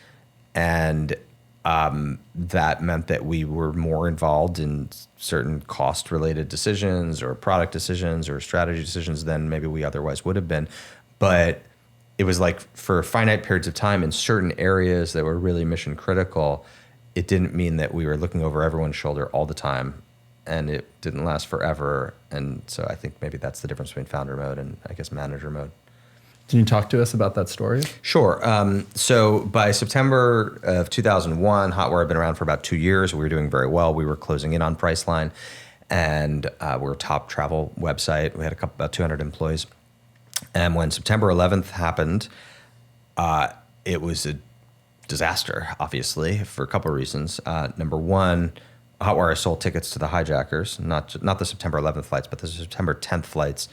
and that meant that we were more involved in certain cost-related decisions or product decisions or strategy decisions than maybe we otherwise would have been. But it was like for finite periods of time in certain areas that were really mission critical, it didn't mean that we were looking over everyone's shoulder all the time, and it didn't last forever. And so I think maybe that's the difference between founder mode and I guess manager mode. Can you talk to us about that story? Sure. So by September of 2001, Hotwire had been around for about 2 years. We were doing very well. We were closing in on Priceline, and we're a top travel website. We had about 200 employees. And when September 11th happened, it was a disaster, obviously, for a couple of reasons. Number one, Hotwire sold tickets to the hijackers, not the September 11th flights, but the September 10th flights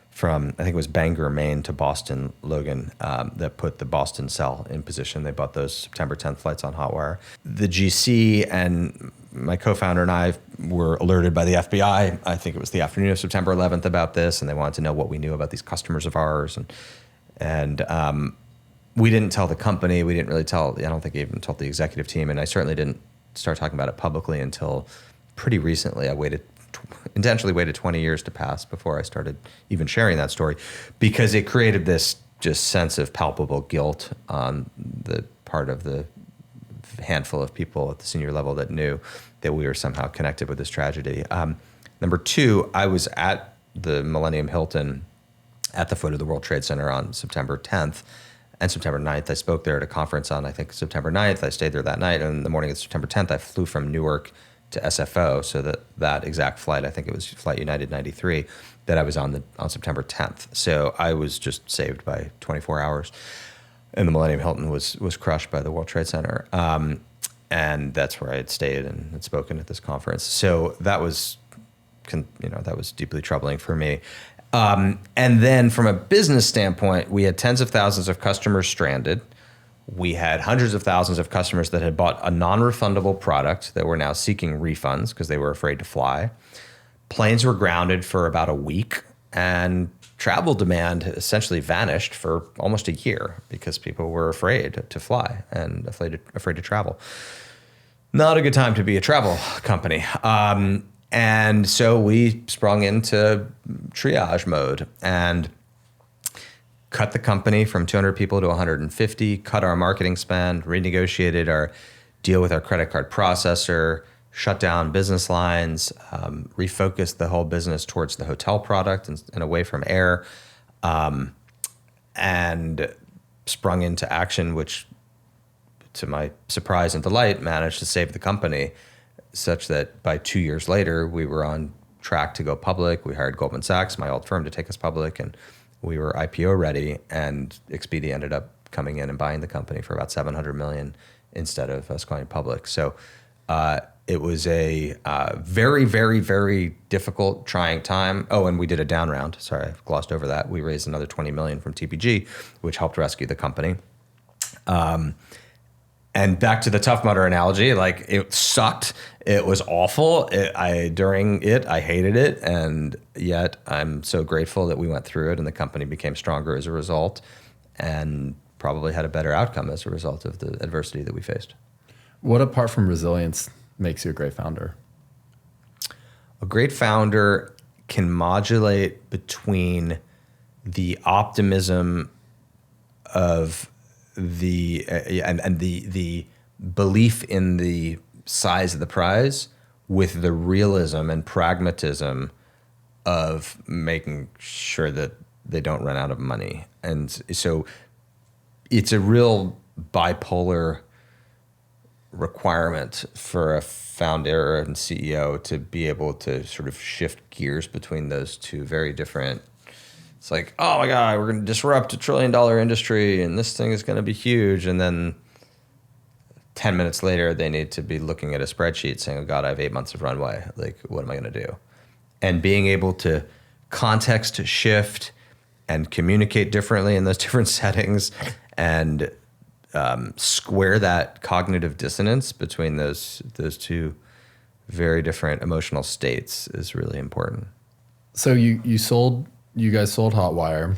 from, I think it was Bangor, Maine to Boston, Logan, that put the Boston cell in position. They bought those September 10th flights on Hotwire. The GC and my co-founder and I were alerted by the FBI, I think it was the afternoon of September 11th, about this, and they wanted to know what we knew about these customers of ours. And we didn't tell the company. We didn't really tell, I don't think I even told the executive team, and I certainly didn't start talking about it publicly until pretty recently. I intentionally waited 20 years to pass before I started even sharing that story, because it created this just sense of palpable guilt on the part of the handful of people at the senior level that knew that we were somehow connected with this tragedy. Number two, I was at the Millennium Hilton at the foot of the World Trade Center on September 10th and September 9th. I spoke there at a conference on, I think, September 9th. I stayed there that night, and in the morning of September 10th, I flew from Newark to SFO, so that exact flight, I think it was Flight United 93, that I was on September 10th. So I was just saved by 24 hours, and the Millennium Hilton was crushed by the World Trade Center, and that's where I had stayed and had spoken at this conference. So that was, that was deeply troubling for me. And then from a business standpoint, we had tens of thousands of customers stranded. We had hundreds of thousands of customers that had bought a non-refundable product that were now seeking refunds because they were afraid to fly. Planes were grounded for about a week, and travel demand essentially vanished for almost a year because people were afraid to fly and afraid to travel. Not a good time to be a travel company. And so we sprung into triage mode and cut the company from 200 people to 150, cut our marketing spend, renegotiated our deal with our credit card processor, shut down business lines, refocused the whole business towards the hotel product and away from air, and sprung into action, which, to my surprise and delight, managed to save the company, such that by 2 years later, we were on track to go public. We hired Goldman Sachs, my old firm, to take us public, and we were IPO ready, and Expedia ended up coming in and buying the company for about $700 million instead of us going public. So it was a very, very, very difficult, trying time. Oh, and we did a down round. Sorry, I glossed over that. We raised another $20 million from TPG, which helped rescue the company. And back to the Tough Mudder analogy, like, it sucked. It was awful. During it, I hated it. And yet I'm so grateful that we went through it and the company became stronger as a result and probably had a better outcome as a result of the adversity that we faced. What, apart from resilience, makes you a great founder? A great founder can modulate between the optimism of the belief in the size of the prize with the realism and pragmatism of making sure that they don't run out of money. And so it's a real bipolar requirement for a founder and CEO to be able to sort of shift gears between those two very different. It's like, oh my God, we're going to disrupt $1 trillion industry and this thing is going to be huge. And then 10 minutes later, they need to be looking at a spreadsheet saying, oh God, I have 8 months of runway. Like, what am I going to do? And being able to context shift and communicate differently in those different settings and square that cognitive dissonance between those two very different emotional states is really important. So you guys sold Hotwire.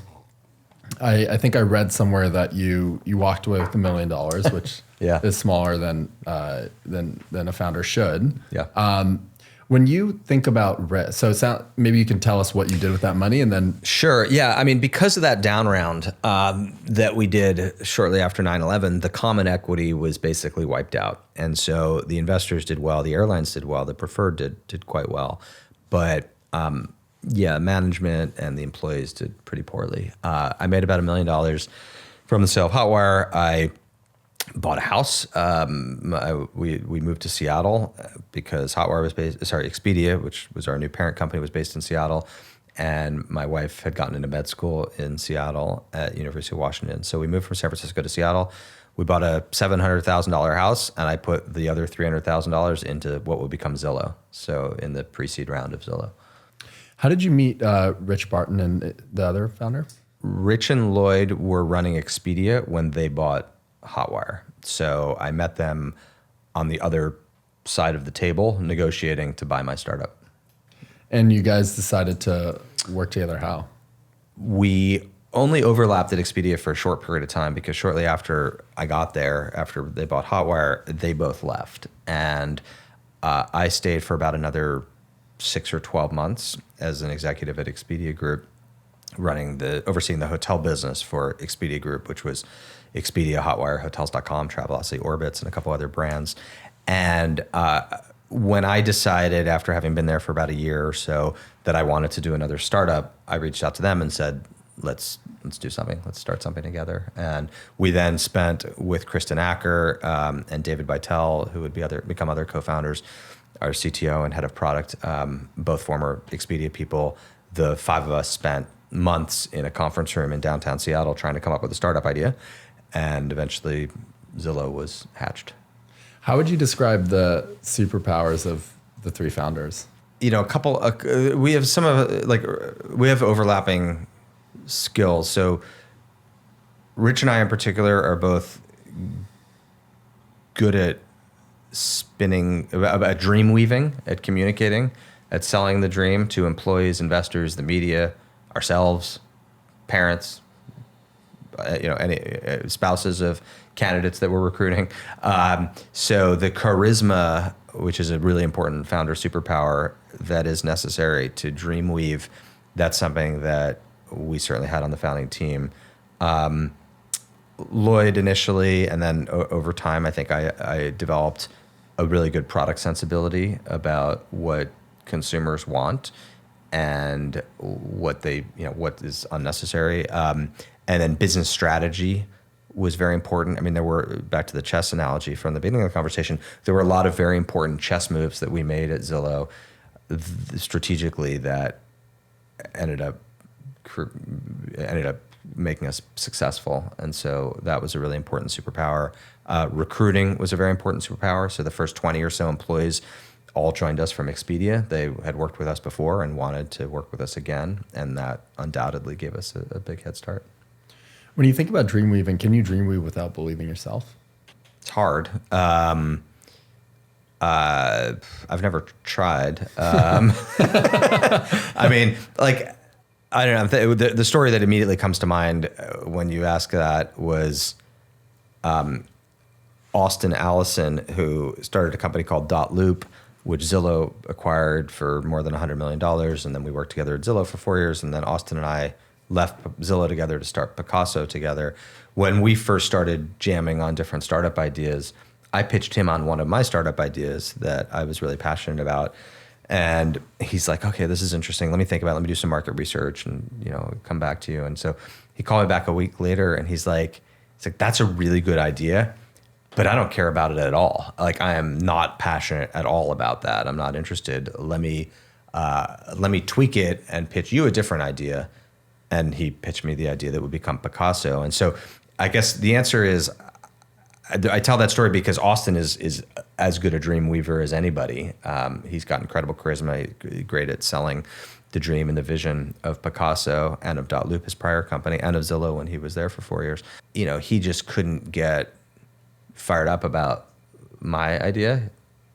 I think I read somewhere that you walked away with $1 million, which yeah. is smaller than a founder should. Yeah. When you think about risk, maybe you can tell us what you did with that money, and then Sure. Yeah. I mean, because of that down round that we did shortly after 9/11, the common equity was basically wiped out, and so the investors did well, the airlines did well, the preferred did quite well, but management and the employees did pretty poorly. I made about $1 million from the sale of Hotwire. I bought a house. We moved to Seattle because Expedia, which was our new parent company, was based in Seattle. And my wife had gotten into med school in Seattle at University of Washington. So we moved from San Francisco to Seattle. We bought a $700,000 house, and I put the other $300,000 into what would become Zillow. So in the pre-seed round of Zillow. How did you meet Rich Barton and the other founder? Rich and Lloyd were running Expedia when they bought Hotwire. So I met them on the other side of the table negotiating to buy my startup. And you guys decided to work together how? We only overlapped at Expedia for a short period of time because shortly after I got there, after they bought Hotwire, they both left. And I stayed for about another 6 or 12 months as an executive at Expedia Group, overseeing the hotel business for Expedia Group, which was Expedia, Hotwire, Hotels.com, Travelocity, Orbitz, and a couple other brands. And when I decided, after having been there for about a year or so, that I wanted to do another startup, I reached out to them and said, let's do something. Let's start something together. And we then spent with Kristen Acker and David Beitel, who would become other co-founders, our CTO and head of product, both former Expedia people. The 5 of us spent months in a conference room in downtown Seattle trying to come up with a startup idea. And eventually Zillow was hatched. How would you describe the superpowers of the 3 founders? We have overlapping skills. So Rich and I in particular are both good at spinning, at dream weaving, at communicating, at selling the dream to employees, investors, the media, ourselves, parents, any spouses of candidates that we're recruiting. So the charisma, which is a really important founder superpower that is necessary to dream weave, that's something that we certainly had on the founding team. Lloyd initially, and then over time, I think I developed a really good product sensibility about what consumers want and what is unnecessary. And then business strategy was very important. I mean, back to the chess analogy from the beginning of the conversation, there were a lot of very important chess moves that we made at Zillow strategically that ended up making us successful. And so that was a really important superpower. Recruiting was a very important superpower. So the first 20 or so employees all joined us from Expedia. They had worked with us before and wanted to work with us again. And that undoubtedly gave us a big head start. When you think about dream weaving, can you dream weave without believing yourself? It's hard. I've never tried. I mean, I don't know. The story that immediately comes to mind when you ask that was Austin Allison, who started a company called Dot Loop, which Zillow acquired for more than $100 million. And then we worked together at Zillow for 4 years. And then Austin and I left Zillow together to start Picasso together. When we first started jamming on different startup ideas, I pitched him on one of my startup ideas that I was really passionate about. And he's like, okay, this is interesting. Let me think about it. Let me do some market research and, come back to you. And so he called me back a week later and he's like, that's a really good idea, but I don't care about it at all. Like, I am not passionate at all about that. I'm not interested. Let me tweak it and pitch you a different idea. And he pitched me the idea that would become Picasso. And so I guess the answer is, I tell that story because Austin is as good a dream weaver as anybody. He's got incredible charisma, great at selling the dream and the vision of Picasso and of .loop, his prior company, and of Zillow when he was there for 4 years. He just couldn't get fired up about my idea.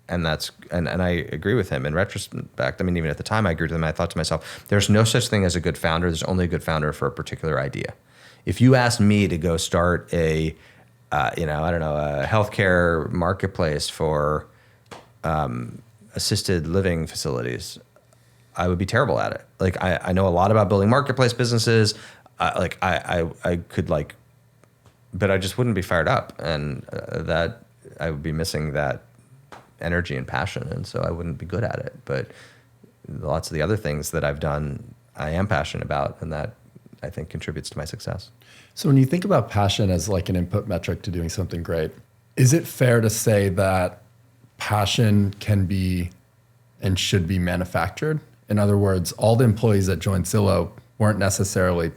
And I agree with him in retrospect. I mean, even at the time I agreed with him, I thought to myself, there's no such thing as a good founder. There's only a good founder for a particular idea. If you asked me to go start a healthcare marketplace for assisted living facilities, I would be terrible at it. Like, I know a lot about building marketplace businesses. I could but I just wouldn't be fired up, and that I would be missing that energy and passion, and so I wouldn't be good at it. But lots of the other things that I've done, I am passionate about, and that I think contributes to my success. So when you think about passion as like an input metric to doing something great, is it fair to say that passion can be and should be manufactured? In other words, all the employees that joined Zillow weren't necessarily,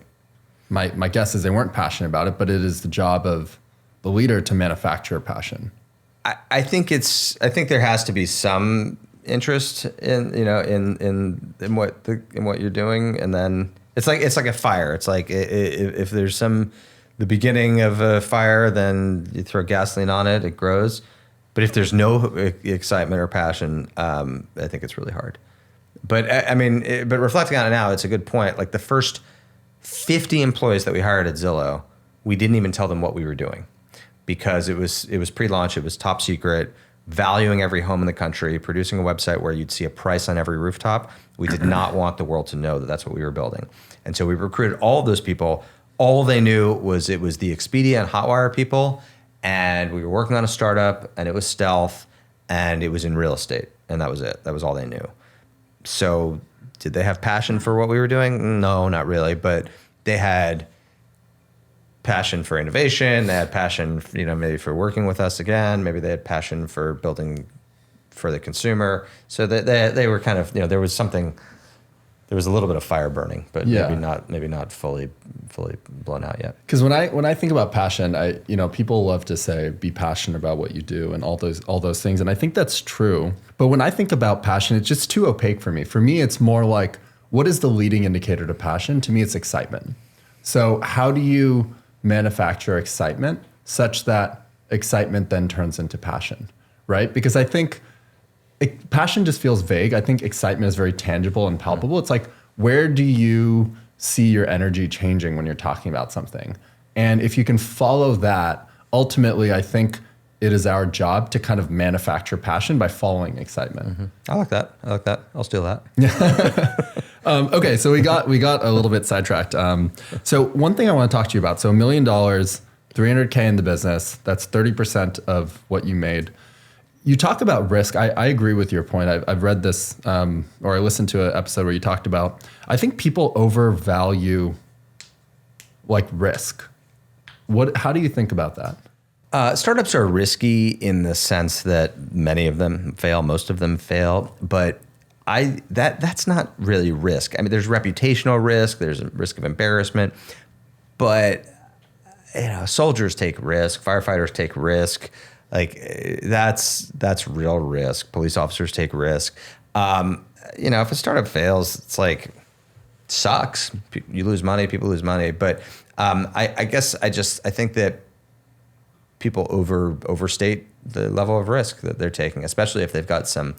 my guess is they weren't passionate about it, but it is the job of the leader to manufacture passion. I think there has to be some interest in what you're doing, and then it's like a fire. It's like if there's the beginning of a fire, then you throw gasoline on it, it grows. But if there's no excitement or passion, I think it's really hard. But but reflecting on it now, it's a good point. Like, the first 50 employees that we hired at Zillow, we didn't even tell them what we were doing, because it was pre-launch, it was top secret, valuing every home in the country, producing a website where you'd see a price on every rooftop. We did not want the world to know that that's what we were building. And so we recruited all of those people. All they knew was it was the Expedia and Hotwire people, and we were working on a startup, and it was stealth, and it was in real estate, and that was it. That was all they knew. So did they have passion for what we were doing? No, not really, but they had passion for innovation. They had passion, maybe for working with us again. Maybe they had passion for building for the consumer. So they were kind of, there was a little bit of fire burning, but maybe not fully blown out yet. Because when I think about passion, people love to say be passionate about what you do and all those things, and I think that's true. But when I think about passion, it's just too opaque for me. For me, it's more like, what is the leading indicator to passion? To me, it's excitement. So how do you manufacture excitement such that excitement then turns into passion, right? Because I think passion just feels vague. I think excitement is very tangible and palpable. It's like, where do you see your energy changing when you're talking about something? And if you can follow that, ultimately, I think it is our job to kind of manufacture passion by following excitement. Mm-hmm. I like that. I'll steal that. Okay, so we got a little bit sidetracked. So one thing I want to talk to you about. So $1 million, $300K in the business. That's 30% of what you made. You talk about risk. I agree with your point. I've read this, or I listened to an episode where you talked about, I think people overvalue like risk. How do you think about that? Startups are risky in the sense that many of them fail, most of them fail, but that's not really risk. I mean, there's reputational risk, there's a risk of embarrassment, but soldiers take risk, firefighters take risk. Like, that's real risk. Police officers take risk. If a startup fails, it's like, sucks. You lose money, people lose money. But I guess I think that people overstate the level of risk that they're taking, especially if they've got some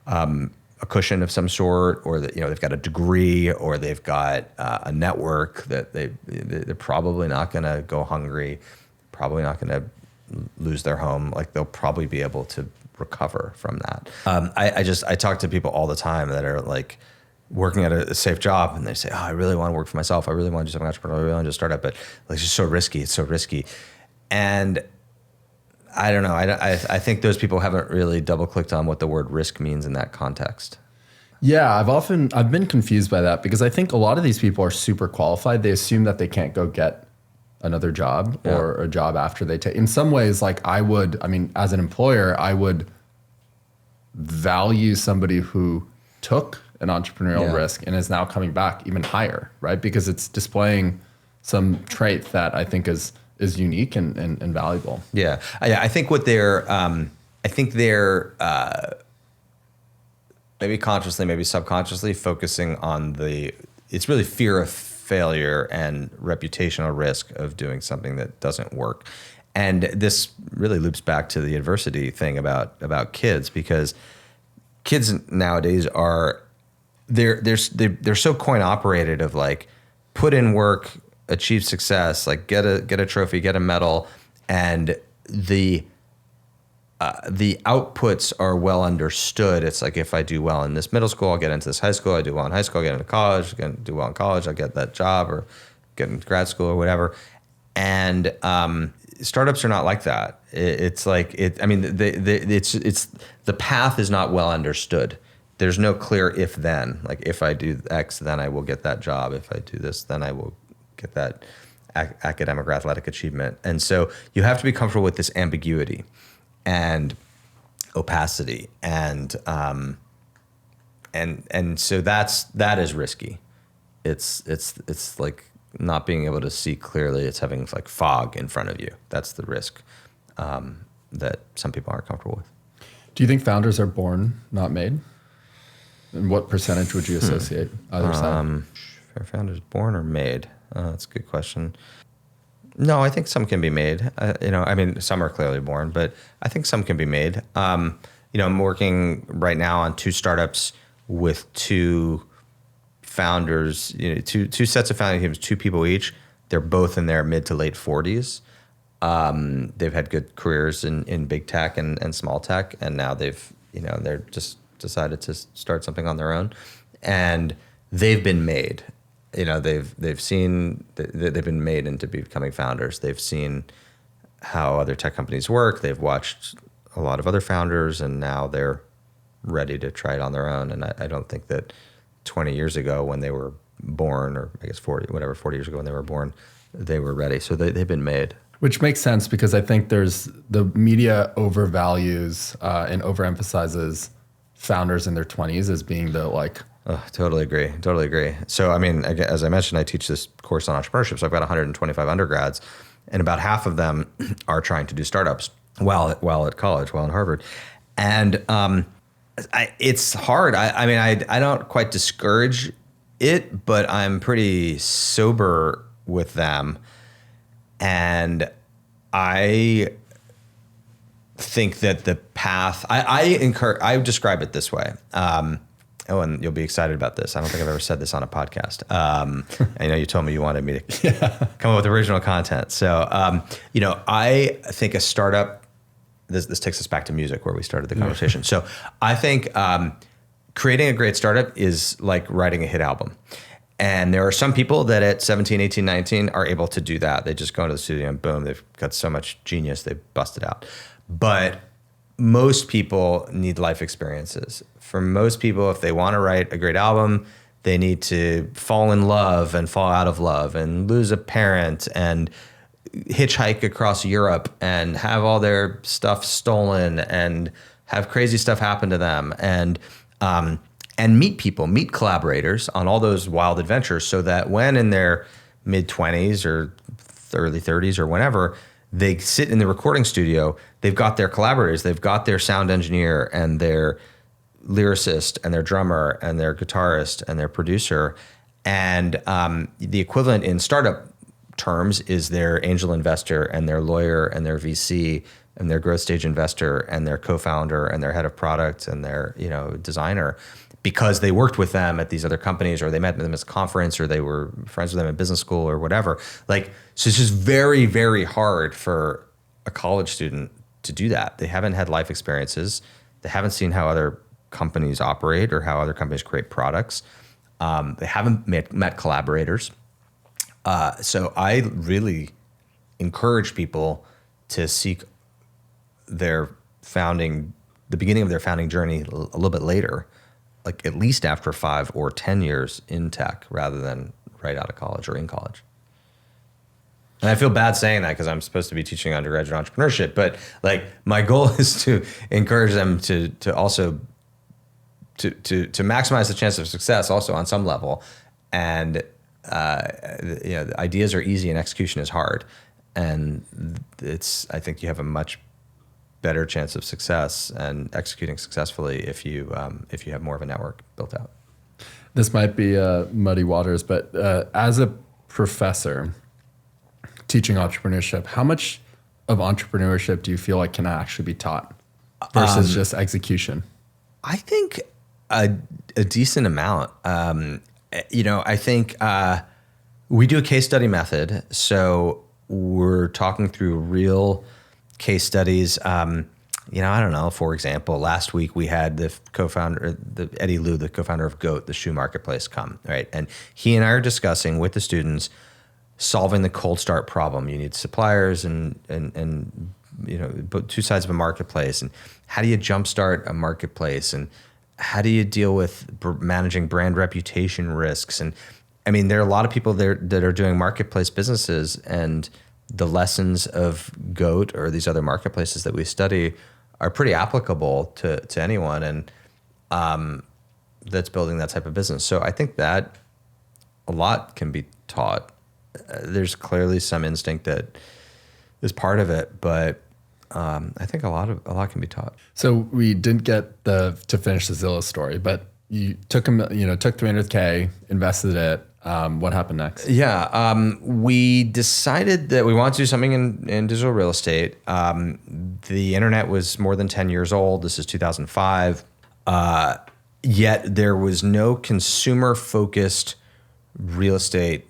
a cushion of some sort, or that they've got a degree, or they've got a network that they're probably not going to go hungry, probably not going to lose their home. Like, they'll probably be able to recover from that. I talk to people all the time that are like working at a safe job, and they say, "Oh, I really want to work for myself. I really want to do something entrepreneurial. I really want to start up, but like, it's just so risky. It's so risky." And I don't know. I think those people haven't really double clicked on what the word risk means in that context. Yeah, I've been confused by that because I think a lot of these people are super qualified. They assume that they can't go get another job or a job after they take. In some ways, like as an employer, I would value somebody who took an entrepreneurial risk and is now coming back even higher, right? Because it's displaying some trait that I think is unique and valuable. Yeah. I think what they're maybe consciously, maybe subconsciously focusing on it's really fear of failure and reputational risk of doing something that doesn't work. And this really loops back to the adversity thing about kids, because kids nowadays they're so coin operated of like, put in work, achieve success, like get a trophy, get a medal, and the outputs are well understood. It's like, if I do well in this middle school, I'll get into this high school. I do well in high school, I'll get into college. I do well in college, I'll get that job or get into grad school or whatever. And startups are not like that. It's like it's the path is not well understood. There's no clear if then. Like, if I do X, then I will get that job. If I do this, then I will get that academic or athletic achievement. And so you have to be comfortable with this ambiguity and opacity, and so that is risky. It's like not being able to see clearly. It's having like fog in front of you. That's the risk that some people aren't comfortable with. Do you think founders are born, not made? And what percentage would you associate either side? Are founders born or made? That's a good question. No, I think some can be made. Some are clearly born, but I think some can be made. I'm working right now on 2 startups with 2 founders, two sets of founding teams, 2 people each. They're both in their mid to late 40s. They've had good careers in big tech and small tech, and now they're just decided to start something on their own, and they've been made. They've been made into becoming founders. They've seen how other tech companies work. They've watched a lot of other founders, and now they're ready to try it on their own. And I don't think that 20 years ago when they were born, or I guess 40 years ago when they were born, they were ready. So they've been made. Which makes sense, because I think the media overvalues and overemphasizes founders in their 20s as being the like... Totally agree. So, as I mentioned, I teach this course on entrepreneurship. So I've got 125 undergrads, and about half of them are trying to do startups while at college, while in Harvard. And it's hard. I don't quite discourage it, but I'm pretty sober with them. And I think that the path, I describe it this way. And you'll be excited about this. I don't think I've ever said this on a podcast. I know you told me you wanted me to come up with original content. So, I think a startup, this takes us back to music where we started the conversation. So I think creating a great startup is like writing a hit album. And there are some people that at 17, 18, 19 are able to do that. They just go into the studio and boom, they've got so much genius, they bust it out. But most people need life experiences. For most people, if they want to write a great album, they need to fall in love and fall out of love and lose a parent and hitchhike across Europe and have all their stuff stolen and have crazy stuff happen to them and meet people, meet collaborators on all those wild adventures, so that when in their mid-20s or early 30s or whenever, they sit in the recording studio, they've got their collaborators, they've got their sound engineer and their lyricist and their drummer and their guitarist and their producer. And the equivalent in startup terms is their angel investor and their lawyer and their VC and their growth stage investor and their co-founder and their head of product and their designer, because they worked with them at these other companies, or they met them at a conference, or they were friends with them at business school or whatever. Like, so it's just very, very hard for a college student to do that. They haven't had life experiences. They haven't seen how other companies operate or how other companies create products. They haven't met collaborators. So I really encourage people to seek their the beginning of their founding journey a little bit later, like at least after 5 or 10 years in tech rather than right out of college or in college. And I feel bad saying that because I'm supposed to be teaching undergraduate entrepreneurship, but like my goal is to encourage them to also to maximize the chance of success also on some level. And the ideas are easy and execution is hard. And I think you have a much better chance of success and executing successfully if you have more of a network built out. This might be muddy waters, but as a professor teaching entrepreneurship, how much of entrepreneurship do you feel like can actually be taught versus just execution? I think a decent amount. I think we do a case study method. So we're talking through real case studies. I don't know, for example, last week we had the co-founder, Eddie Liu, the co-founder of GOAT, the shoe marketplace, come, right? And he and I are discussing with the students solving the cold start problem. You need suppliers and two sides of a marketplace. And how do you jumpstart a marketplace? And how do you deal with managing brand reputation risks? And I mean, there are a lot of people there that are doing marketplace businesses, and the lessons of GOAT or these other marketplaces that we study are pretty applicable to anyone, and that's building that type of business. So I think that a lot can be taught. There's clearly some instinct that is part of it, but I think a lot can be taught. So we didn't get to finish the Zillow story, but you took $300K, invested it. What happened next? Yeah, we decided that we wanted to do something in digital real estate. The internet was more than 10 years old. This is 2005. Yet there was no consumer-focused real estate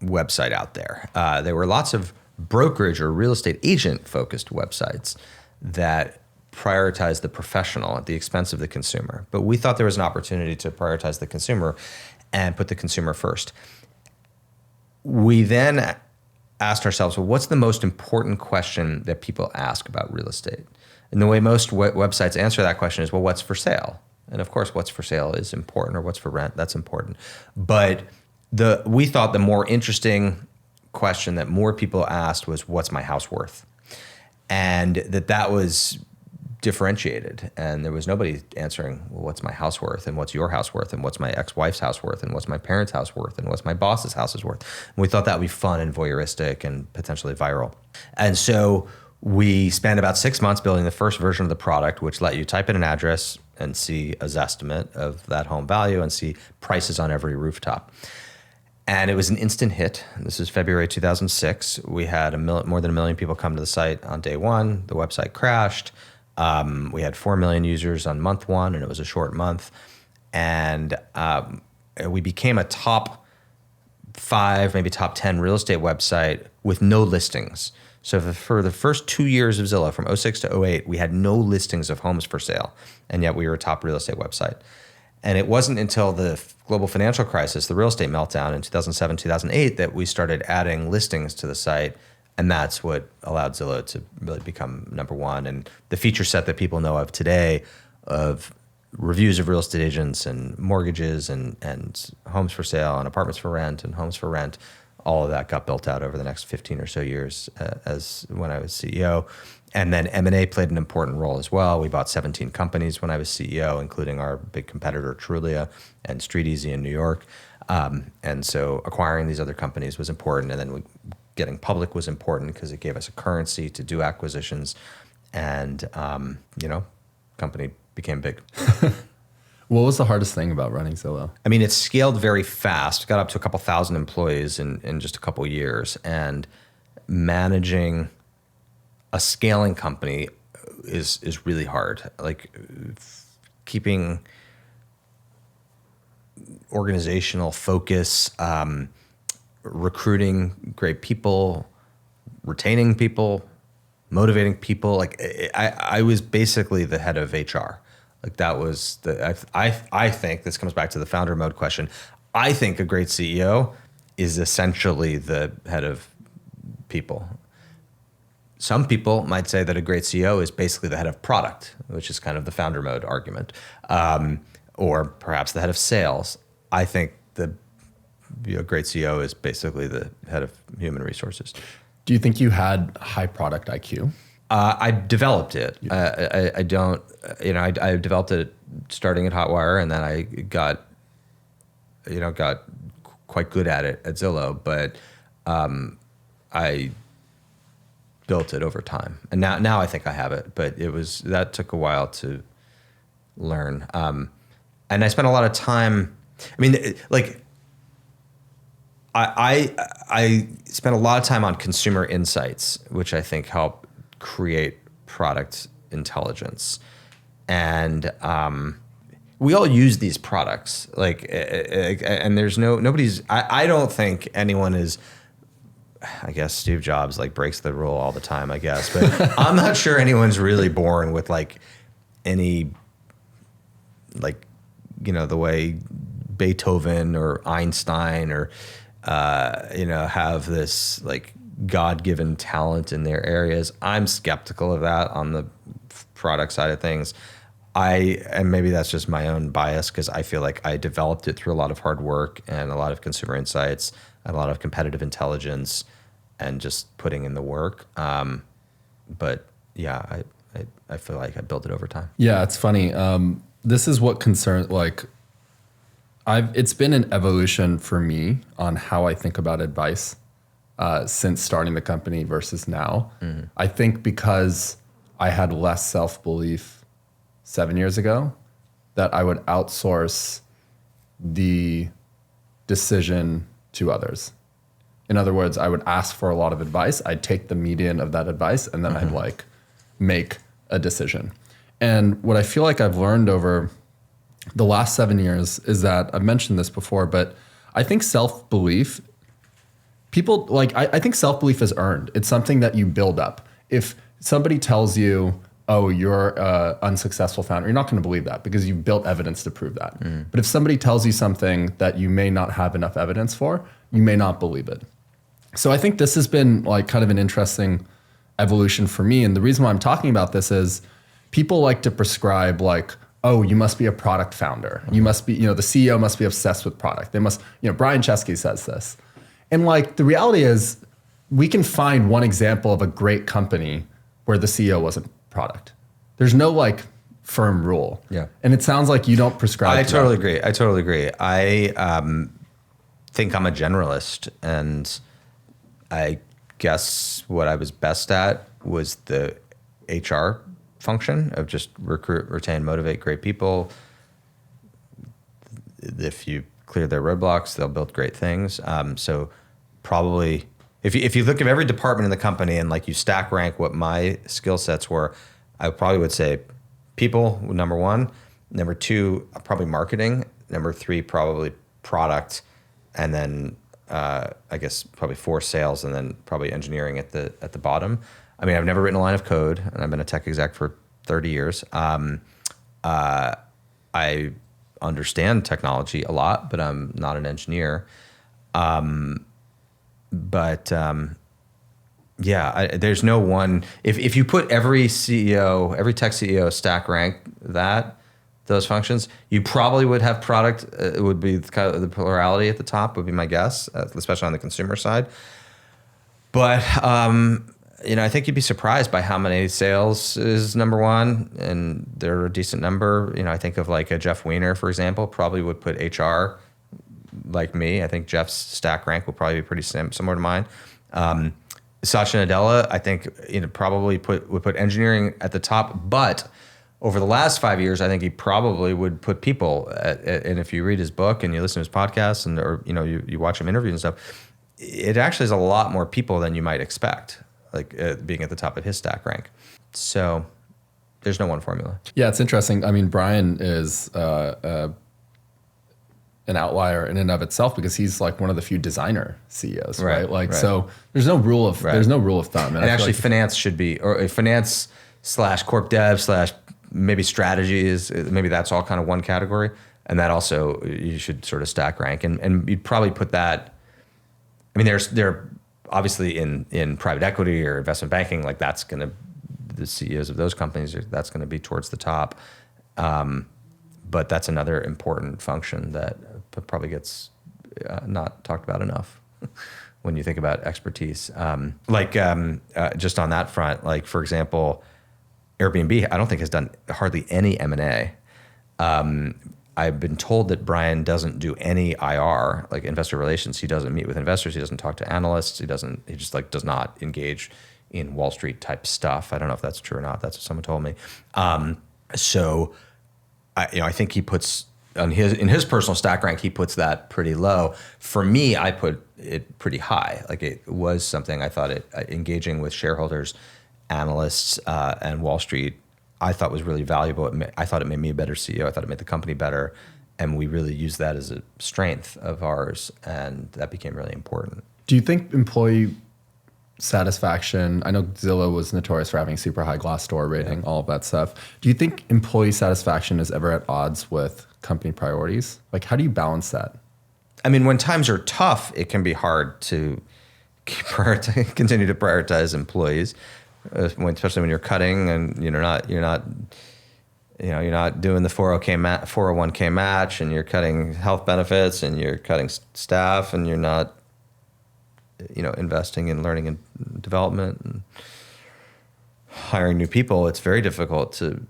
website out there. There were lots of brokerage or real estate agent-focused websites that prioritize the professional at the expense of the consumer. But we thought there was an opportunity to prioritize the consumer and put the consumer first. We then asked ourselves, well, what's the most important question that people ask about real estate? And the way most websites answer that question is, well, what's for sale? And of course, what's for sale is important, or what's for rent, that's important. But we thought the more interesting question that more people asked was, what's my house worth? And that was differentiated, and there was nobody answering, well, what's my house worth, and what's your house worth, and what's my ex-wife's house worth, and what's my parents' house worth, and what's my boss's house is worth. And we thought that would be fun and voyeuristic and potentially viral. And so we spent about 6 months building the first version of the product, which let you type in an address and see a Zestimate of that home value and see prices on every rooftop. And it was an instant hit. This is February 2006. We had more than 1 million people come to the site on day one. The website crashed. We had 4 million users on month one, and it was a short month. And we became a top 5, maybe top 10 real estate website with no listings. So for the first 2 years of Zillow, from 06 to 08, we had no listings of homes for sale. And yet we were a top real estate website. And it wasn't until the global financial crisis, the real estate meltdown in 2007, 2008, that we started adding listings to the site. And that's what allowed Zillow to really become number one. And the feature set that people know of today of reviews of real estate agents and mortgages and homes for sale and apartments for rent and homes for rent, all of that got built out over the next 15 or so years as when I was CEO. And then M&A played an important role as well. We bought 17 companies when I was CEO, including our big competitor Trulia and StreetEasy in New York. And so acquiring these other companies was important. And then getting public was important because it gave us a currency to do acquisitions. And, company became big. What was the hardest thing about running Zillow? I mean, it scaled very fast. Got up to a couple thousand employees in just a couple years. And managing a scaling company is really hard. Like keeping organizational focus, recruiting great people, retaining people, motivating people. Like I was basically the head of HR. Like that was I think this comes back to the founder mode question. I think a great CEO is essentially the head of people. Some people might say that a great CEO is basically the head of product, which is kind of the founder mode argument, or perhaps the head of sales. I think a great CEO is basically the head of human resources. Do you think you had high product IQ? I developed it. I don't, I developed it starting at Hotwire, and then I got quite good at it at Zillow, but I built it over time. And now I think I have it, but that took a while to learn. And I spent a lot of time, I spent a lot of time on consumer insights, which I think help create product intelligence. And we all use these products, and there's I don't think anyone is, I guess Steve Jobs breaks the rule all the time, I guess, but I'm not sure anyone's really born with any, the way Beethoven or Einstein or, have this God-given talent in their areas. I'm skeptical of that on the product side of things. And maybe that's just my own bias, because I feel like I developed it through a lot of hard work and a lot of consumer insights and a lot of competitive intelligence and just putting in the work. But yeah, I feel like I built it over time. Yeah, it's funny. This is what concerns, it's been an evolution for me on how I think about advice since starting the company versus now. Mm-hmm. I think because I had less self-belief 7 years ago, that I would outsource the decision to others. In other words, I would ask for a lot of advice. I'd take the median of that advice, and then mm-hmm. I'd make a decision. And what I feel like I've learned over the last 7 years is that, I've mentioned this before, but I think self-belief, I think self-belief is earned. It's something that you build up. If somebody tells you, oh, you're an unsuccessful founder, you're not going to believe that because you've built evidence to prove that. Mm. But if somebody tells you something that you may not have enough evidence for, you may not believe it. So I think this has been kind of an interesting evolution for me. And the reason why I'm talking about this is people like to prescribe oh, you must be a product founder. Mm-hmm. You must be, the CEO must be obsessed with product. They must, Brian Chesky says this. And the reality is we can find one example of a great company where the CEO wasn't product. There's no firm rule. Yeah. And it sounds like you don't prescribe. I totally agree. I think I'm a generalist, and I guess what I was best at was the HR function of just recruit, retain, motivate great people. If you clear their roadblocks, they'll build great things. So probably if you look at every department in the company and you stack rank what my skill sets were, I probably would say people, number one, number two, probably marketing, number three, probably product, and then I guess probably four, sales, and then probably engineering at the bottom. I mean, I've never written a line of code, and I've been a tech exec for 30 years. I understand technology a lot, but I'm not an engineer. There's no one. If you put every CEO, every tech CEO stack rank those functions, you probably would have product. It would be kind of the plurality at the top, would be my guess, especially on the consumer side. But I think you'd be surprised by how many sales is number one, and they're a decent number. I think of a Jeff Weiner, for example, probably would put HR like me. I think Jeff's stack rank will probably be pretty similar to mine. Satya Nadella, I think probably would put engineering at the top, but over the last 5 years, I think he probably would put people and if you read his book and you listen to his podcasts or you watch him interview and stuff, it actually is a lot more people than you might expect, being at the top of his stack rank. So there's no one formula. Yeah, it's interesting. I mean, Brian is an outlier in and of itself because he's one of the few designer CEOs, right? Right. So there's no rule of thumb. And actually, finance should be, or finance / corp dev / maybe strategies. Maybe that's all kind of one category, and that also you should sort of stack rank. And you'd probably put that. I mean, there are obviously in private equity or investment banking, like the CEOs of those companies, that's going to be towards the top. But that's another important function that probably gets not talked about enough when you think about expertise. Just on that front, like for example, Airbnb, I don't think has done hardly any M&A. I've been told that Brian doesn't do any IR, like investor relations. He doesn't meet with investors. He doesn't talk to analysts. He just like does not engage in Wall Street type stuff. I don't know if that's true or not. That's what someone told me. I think he puts in his personal stack rank, he puts that pretty low. For me, I put it pretty high. Like it was something I thought engaging with shareholders, analysts, and Wall Street, I thought was really valuable. I thought it made me a better CEO. I thought it made the company better. And we really used that as a strength of ours. And that became really important. Do you think employee satisfaction, I know Zillow was notorious for having super high Glassdoor rating, all of that stuff. Do you think employee satisfaction is ever at odds with company priorities? Like, how do you balance that? I mean, when times are tough, it can be hard to continue to prioritize employees. Especially when you're cutting and you're not doing the 401k match, and you're cutting health benefits, and you're cutting staff, and you're not investing in learning and development and hiring new people. It's very difficult to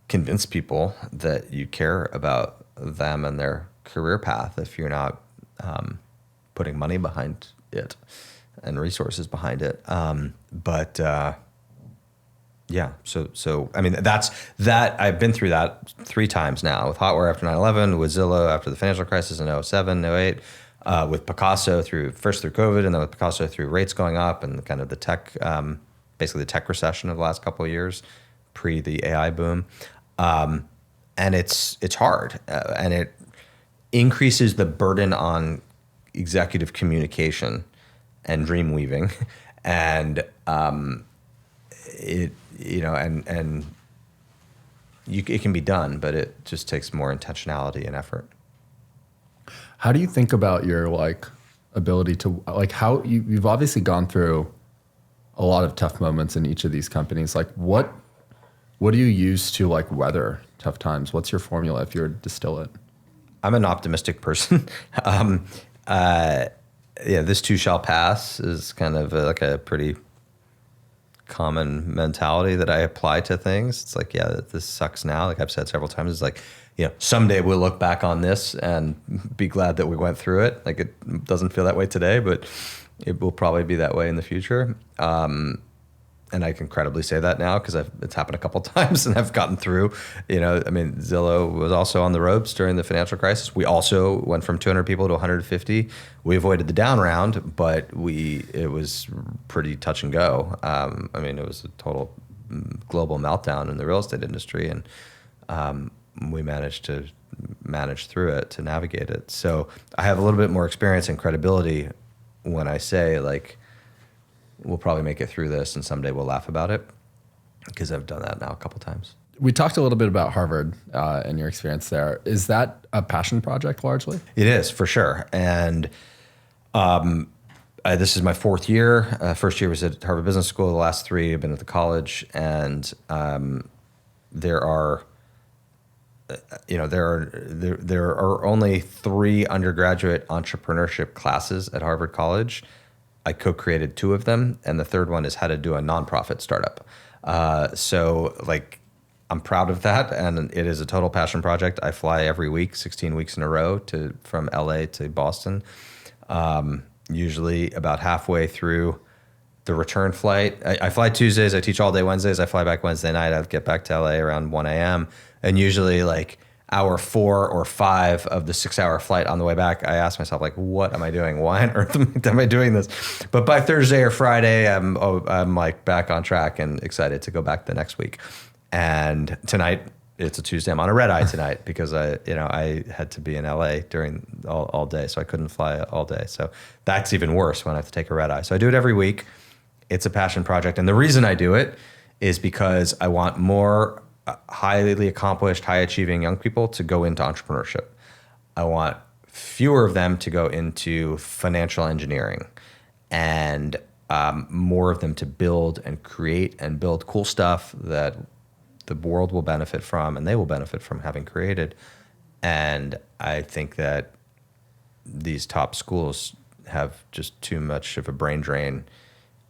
convince people that you care about them and their career path if you're not putting money behind it and resources behind it. So I mean, that's that. I've been through that 3 times now, with Hotwire after 9/11, with Zillow after the financial crisis in 07, 08, with Picasso through COVID, and then with Picasso through rates going up and kind of the tech, basically the tech recession of the last couple of years, pre the AI boom. And it's hard, and it increases the burden on executive communication and dream weaving, and it can be done, but it just takes more intentionality and effort. How do you think about your ability to how you've obviously gone through a lot of tough moments in each of these companies? Like what do you use to weather tough times? What's your formula if you were to distill it? I'm an optimistic person. This too shall pass is kind of a pretty common mentality that I apply to things. It's like, this sucks now. Like I've said several times, it's like, someday we'll look back on this and be glad that we went through it. Like it doesn't feel that way today, but it will probably be that way in the future. And I can credibly say that now because it's happened a couple times and I've gotten through. Zillow was also on the ropes during the financial crisis. We also went from 200 people to 150. We avoided the down round, but it was pretty touch and go. It was a total global meltdown in the real estate industry, and we managed to manage through it, to navigate it. So I have a little bit more experience and credibility when I say we'll probably make it through this and someday we'll laugh about it, because I've done that now a couple times. We talked a little bit about Harvard and your experience there. Is that a passion project largely? It is, for sure. And this is my 4th year. First year was at Harvard Business School. The last 3 have been at the college. And there are only 3 undergraduate entrepreneurship classes at Harvard College. I co-created 2 of them, and the 3rd one is how to do a nonprofit startup. I'm proud of that, and it is a total passion project. I fly every week, 16 weeks in a row, from LA to Boston. Usually about halfway through the return flight. I fly Tuesdays, I teach all day Wednesdays, I fly back Wednesday night, I get back to LA around 1 a.m. And usually hour 4 or 5 of the 6-hour flight on the way back, I ask myself, what am I doing? Why on earth am I doing this? But by Thursday or Friday, I'm back on track and excited to go back the next week. And tonight, it's a Tuesday. I'm on a red eye tonight because I had to be in LA during all day, so I couldn't fly all day. So that's even worse when I have to take a red eye. So I do it every week. It's a passion project, and the reason I do it is because I want more highly accomplished, high-achieving young people to go into entrepreneurship. I want fewer of them to go into financial engineering. and more of them to build and create and build cool stuff that the world will benefit from and they will benefit from having created. And I think that these top schools have just too much of a brain drain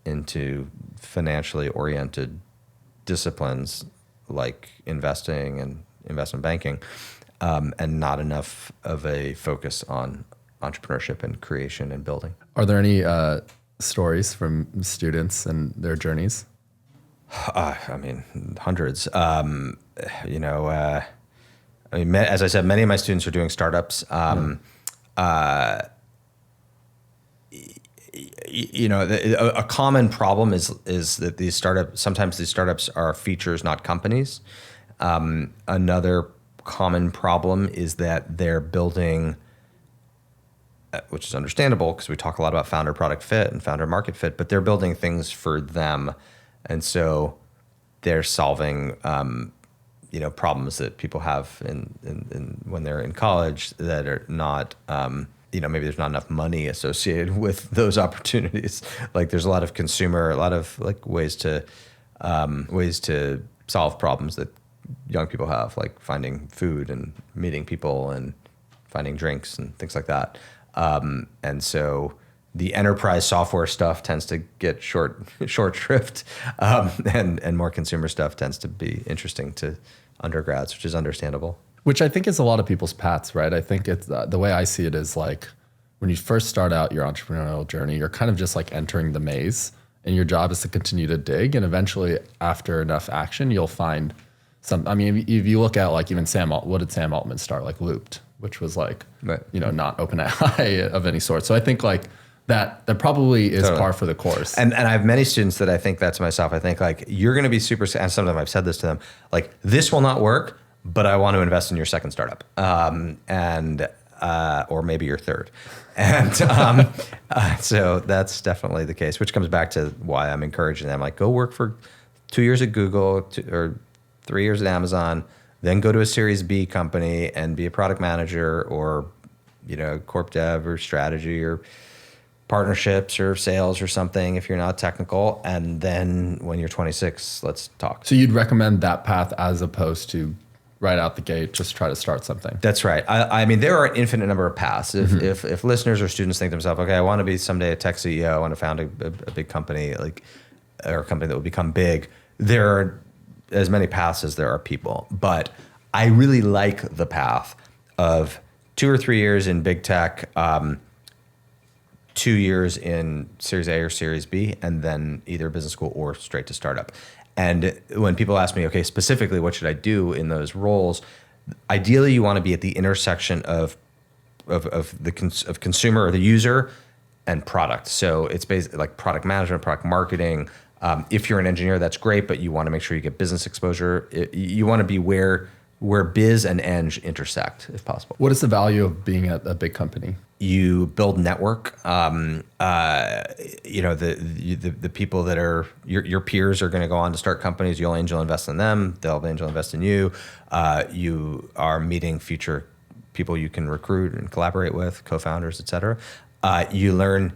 into financially oriented disciplines like investing and investment banking, and not enough of a focus on entrepreneurship and creation and building. Are there any stories from students and their journeys? I mean, hundreds. As I said, many of my students are doing startups. A common problem is that sometimes these startups are features, not companies. Another common problem is that they're building, which is understandable because we talk a lot about founder product fit and founder market fit, but they're building things for them. And so they're solving, problems that people have in when they're in college that are not, maybe there's not enough money associated with those opportunities. Like there's a lot of ways to solve problems that young people have, like finding food and meeting people and finding drinks and things like that. And so the enterprise software stuff tends to get short shrift, and more consumer stuff tends to be interesting to undergrads, which is understandable. Which I think is a lot of people's paths, right? I think it's the way I see it is like when you first start out your entrepreneurial journey, you're kind of just like entering the maze, and your job is to continue to dig, and eventually after enough action, you'll find some. I mean, if you look at like even what did Sam Altman start? Like Looped, which was like, right. Not OpenAI of any sort. So I think like that probably is Totally. Par for the course. And I have many students that I think that to myself. I think like you're going to be super, and some of them I've said this to them, like this will not work, but I want to invest in your second startup, or maybe your third. And so that's definitely the case, which comes back to why I'm encouraging them. Like go work for 2 years at Google or 3 years at Amazon, then go to a Series B company and be a product manager or, corp dev or strategy or partnerships or sales or something if you're not technical. And then when you're 26, let's talk. So you'd recommend that path as opposed to right out the gate, just try to start something. That's right. I mean, there are an infinite number of paths. If listeners or students think to themselves, okay, I want to be someday a tech CEO, I want to found a big company, or a company that will become big, there are as many paths as there are people. But I really like the path of 2 or 3 years in big tech, 2 years in Series A or Series B, and then either business school or straight to startup. And when people ask me, okay, specifically, what should I do in those roles? Ideally, you want to be at the intersection of consumer or the user and product. So it's basically like product management, product marketing. If you're an engineer, that's great, but you want to make sure you get business exposure. You want to be where biz and eng intersect, if possible. What is the value of being at a big company? You build network. The people that are your peers are going to go on to start companies. You'll angel invest in them. They'll angel invest in you. You are meeting future people you can recruit and collaborate with, co-founders, et cetera. You learn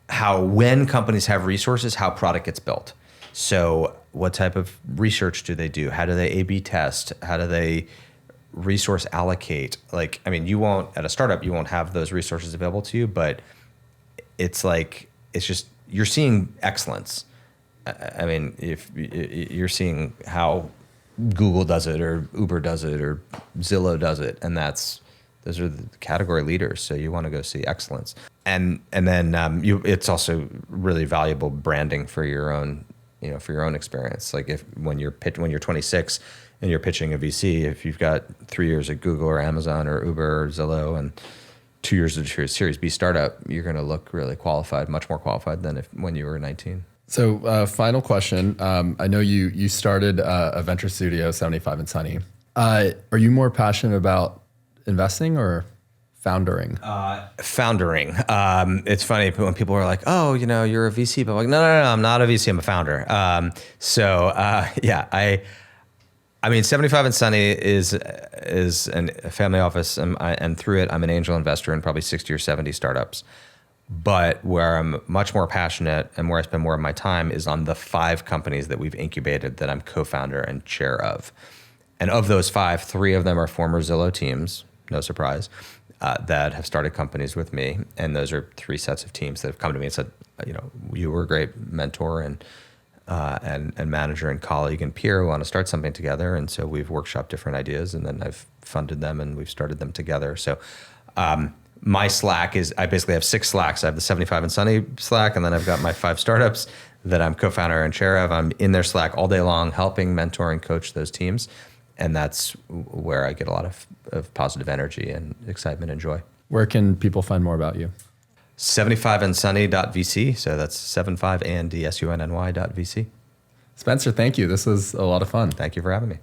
how, when companies have resources, how product gets built. So what type of research do they do? How do they A/B test? How do they resource allocate? Like, I mean, at a startup, you won't have those resources available to you, but it's just, you're seeing excellence. I mean, if you're seeing how Google does it or Uber does it or Zillow does it, and those are the category leaders. So you want to go see excellence. And then it's also really valuable branding for your own, for your own experience. Like when you're 26 and you're pitching a VC, if you've got 3 years at Google or Amazon or Uber or Zillow and 2 years at your Series B startup, you're going to look really qualified, much more qualified than when you were 19. So final question. I know you started a venture studio, 75 and Sunny. Are you more passionate about investing or foundering? Foundering. It's funny when people are like, "Oh, you're a VC," but I'm like, no, I'm not a VC. I'm a founder. I mean, 75 and Sunny is a family office, and through it, I'm an angel investor in probably 60 or 70 startups. But where I'm much more passionate and where I spend more of my time is on the 5 companies that we've incubated that I'm co-founder and chair of. And of those 5, 3 of them are former Zillow teams, no surprise, that have started companies with me. And those are 3 sets of teams that have come to me and said, you were a great mentor and manager and colleague and peer who want to start something together. And so we've workshopped different ideas, and then I've funded them and we've started them together. So my Slack is, I basically have 6 Slacks. I have the 75 and Sunny Slack, and then I've got my 5 startups that I'm co-founder and chair of. I'm in their Slack all day long, helping mentor and coach those teams. And that's where I get a lot of positive energy and excitement and joy. Where can people find more about you? 75andsunny.vc. So that's 75andsunny.vc. Spencer, thank you. This was a lot of fun. Thank you for having me.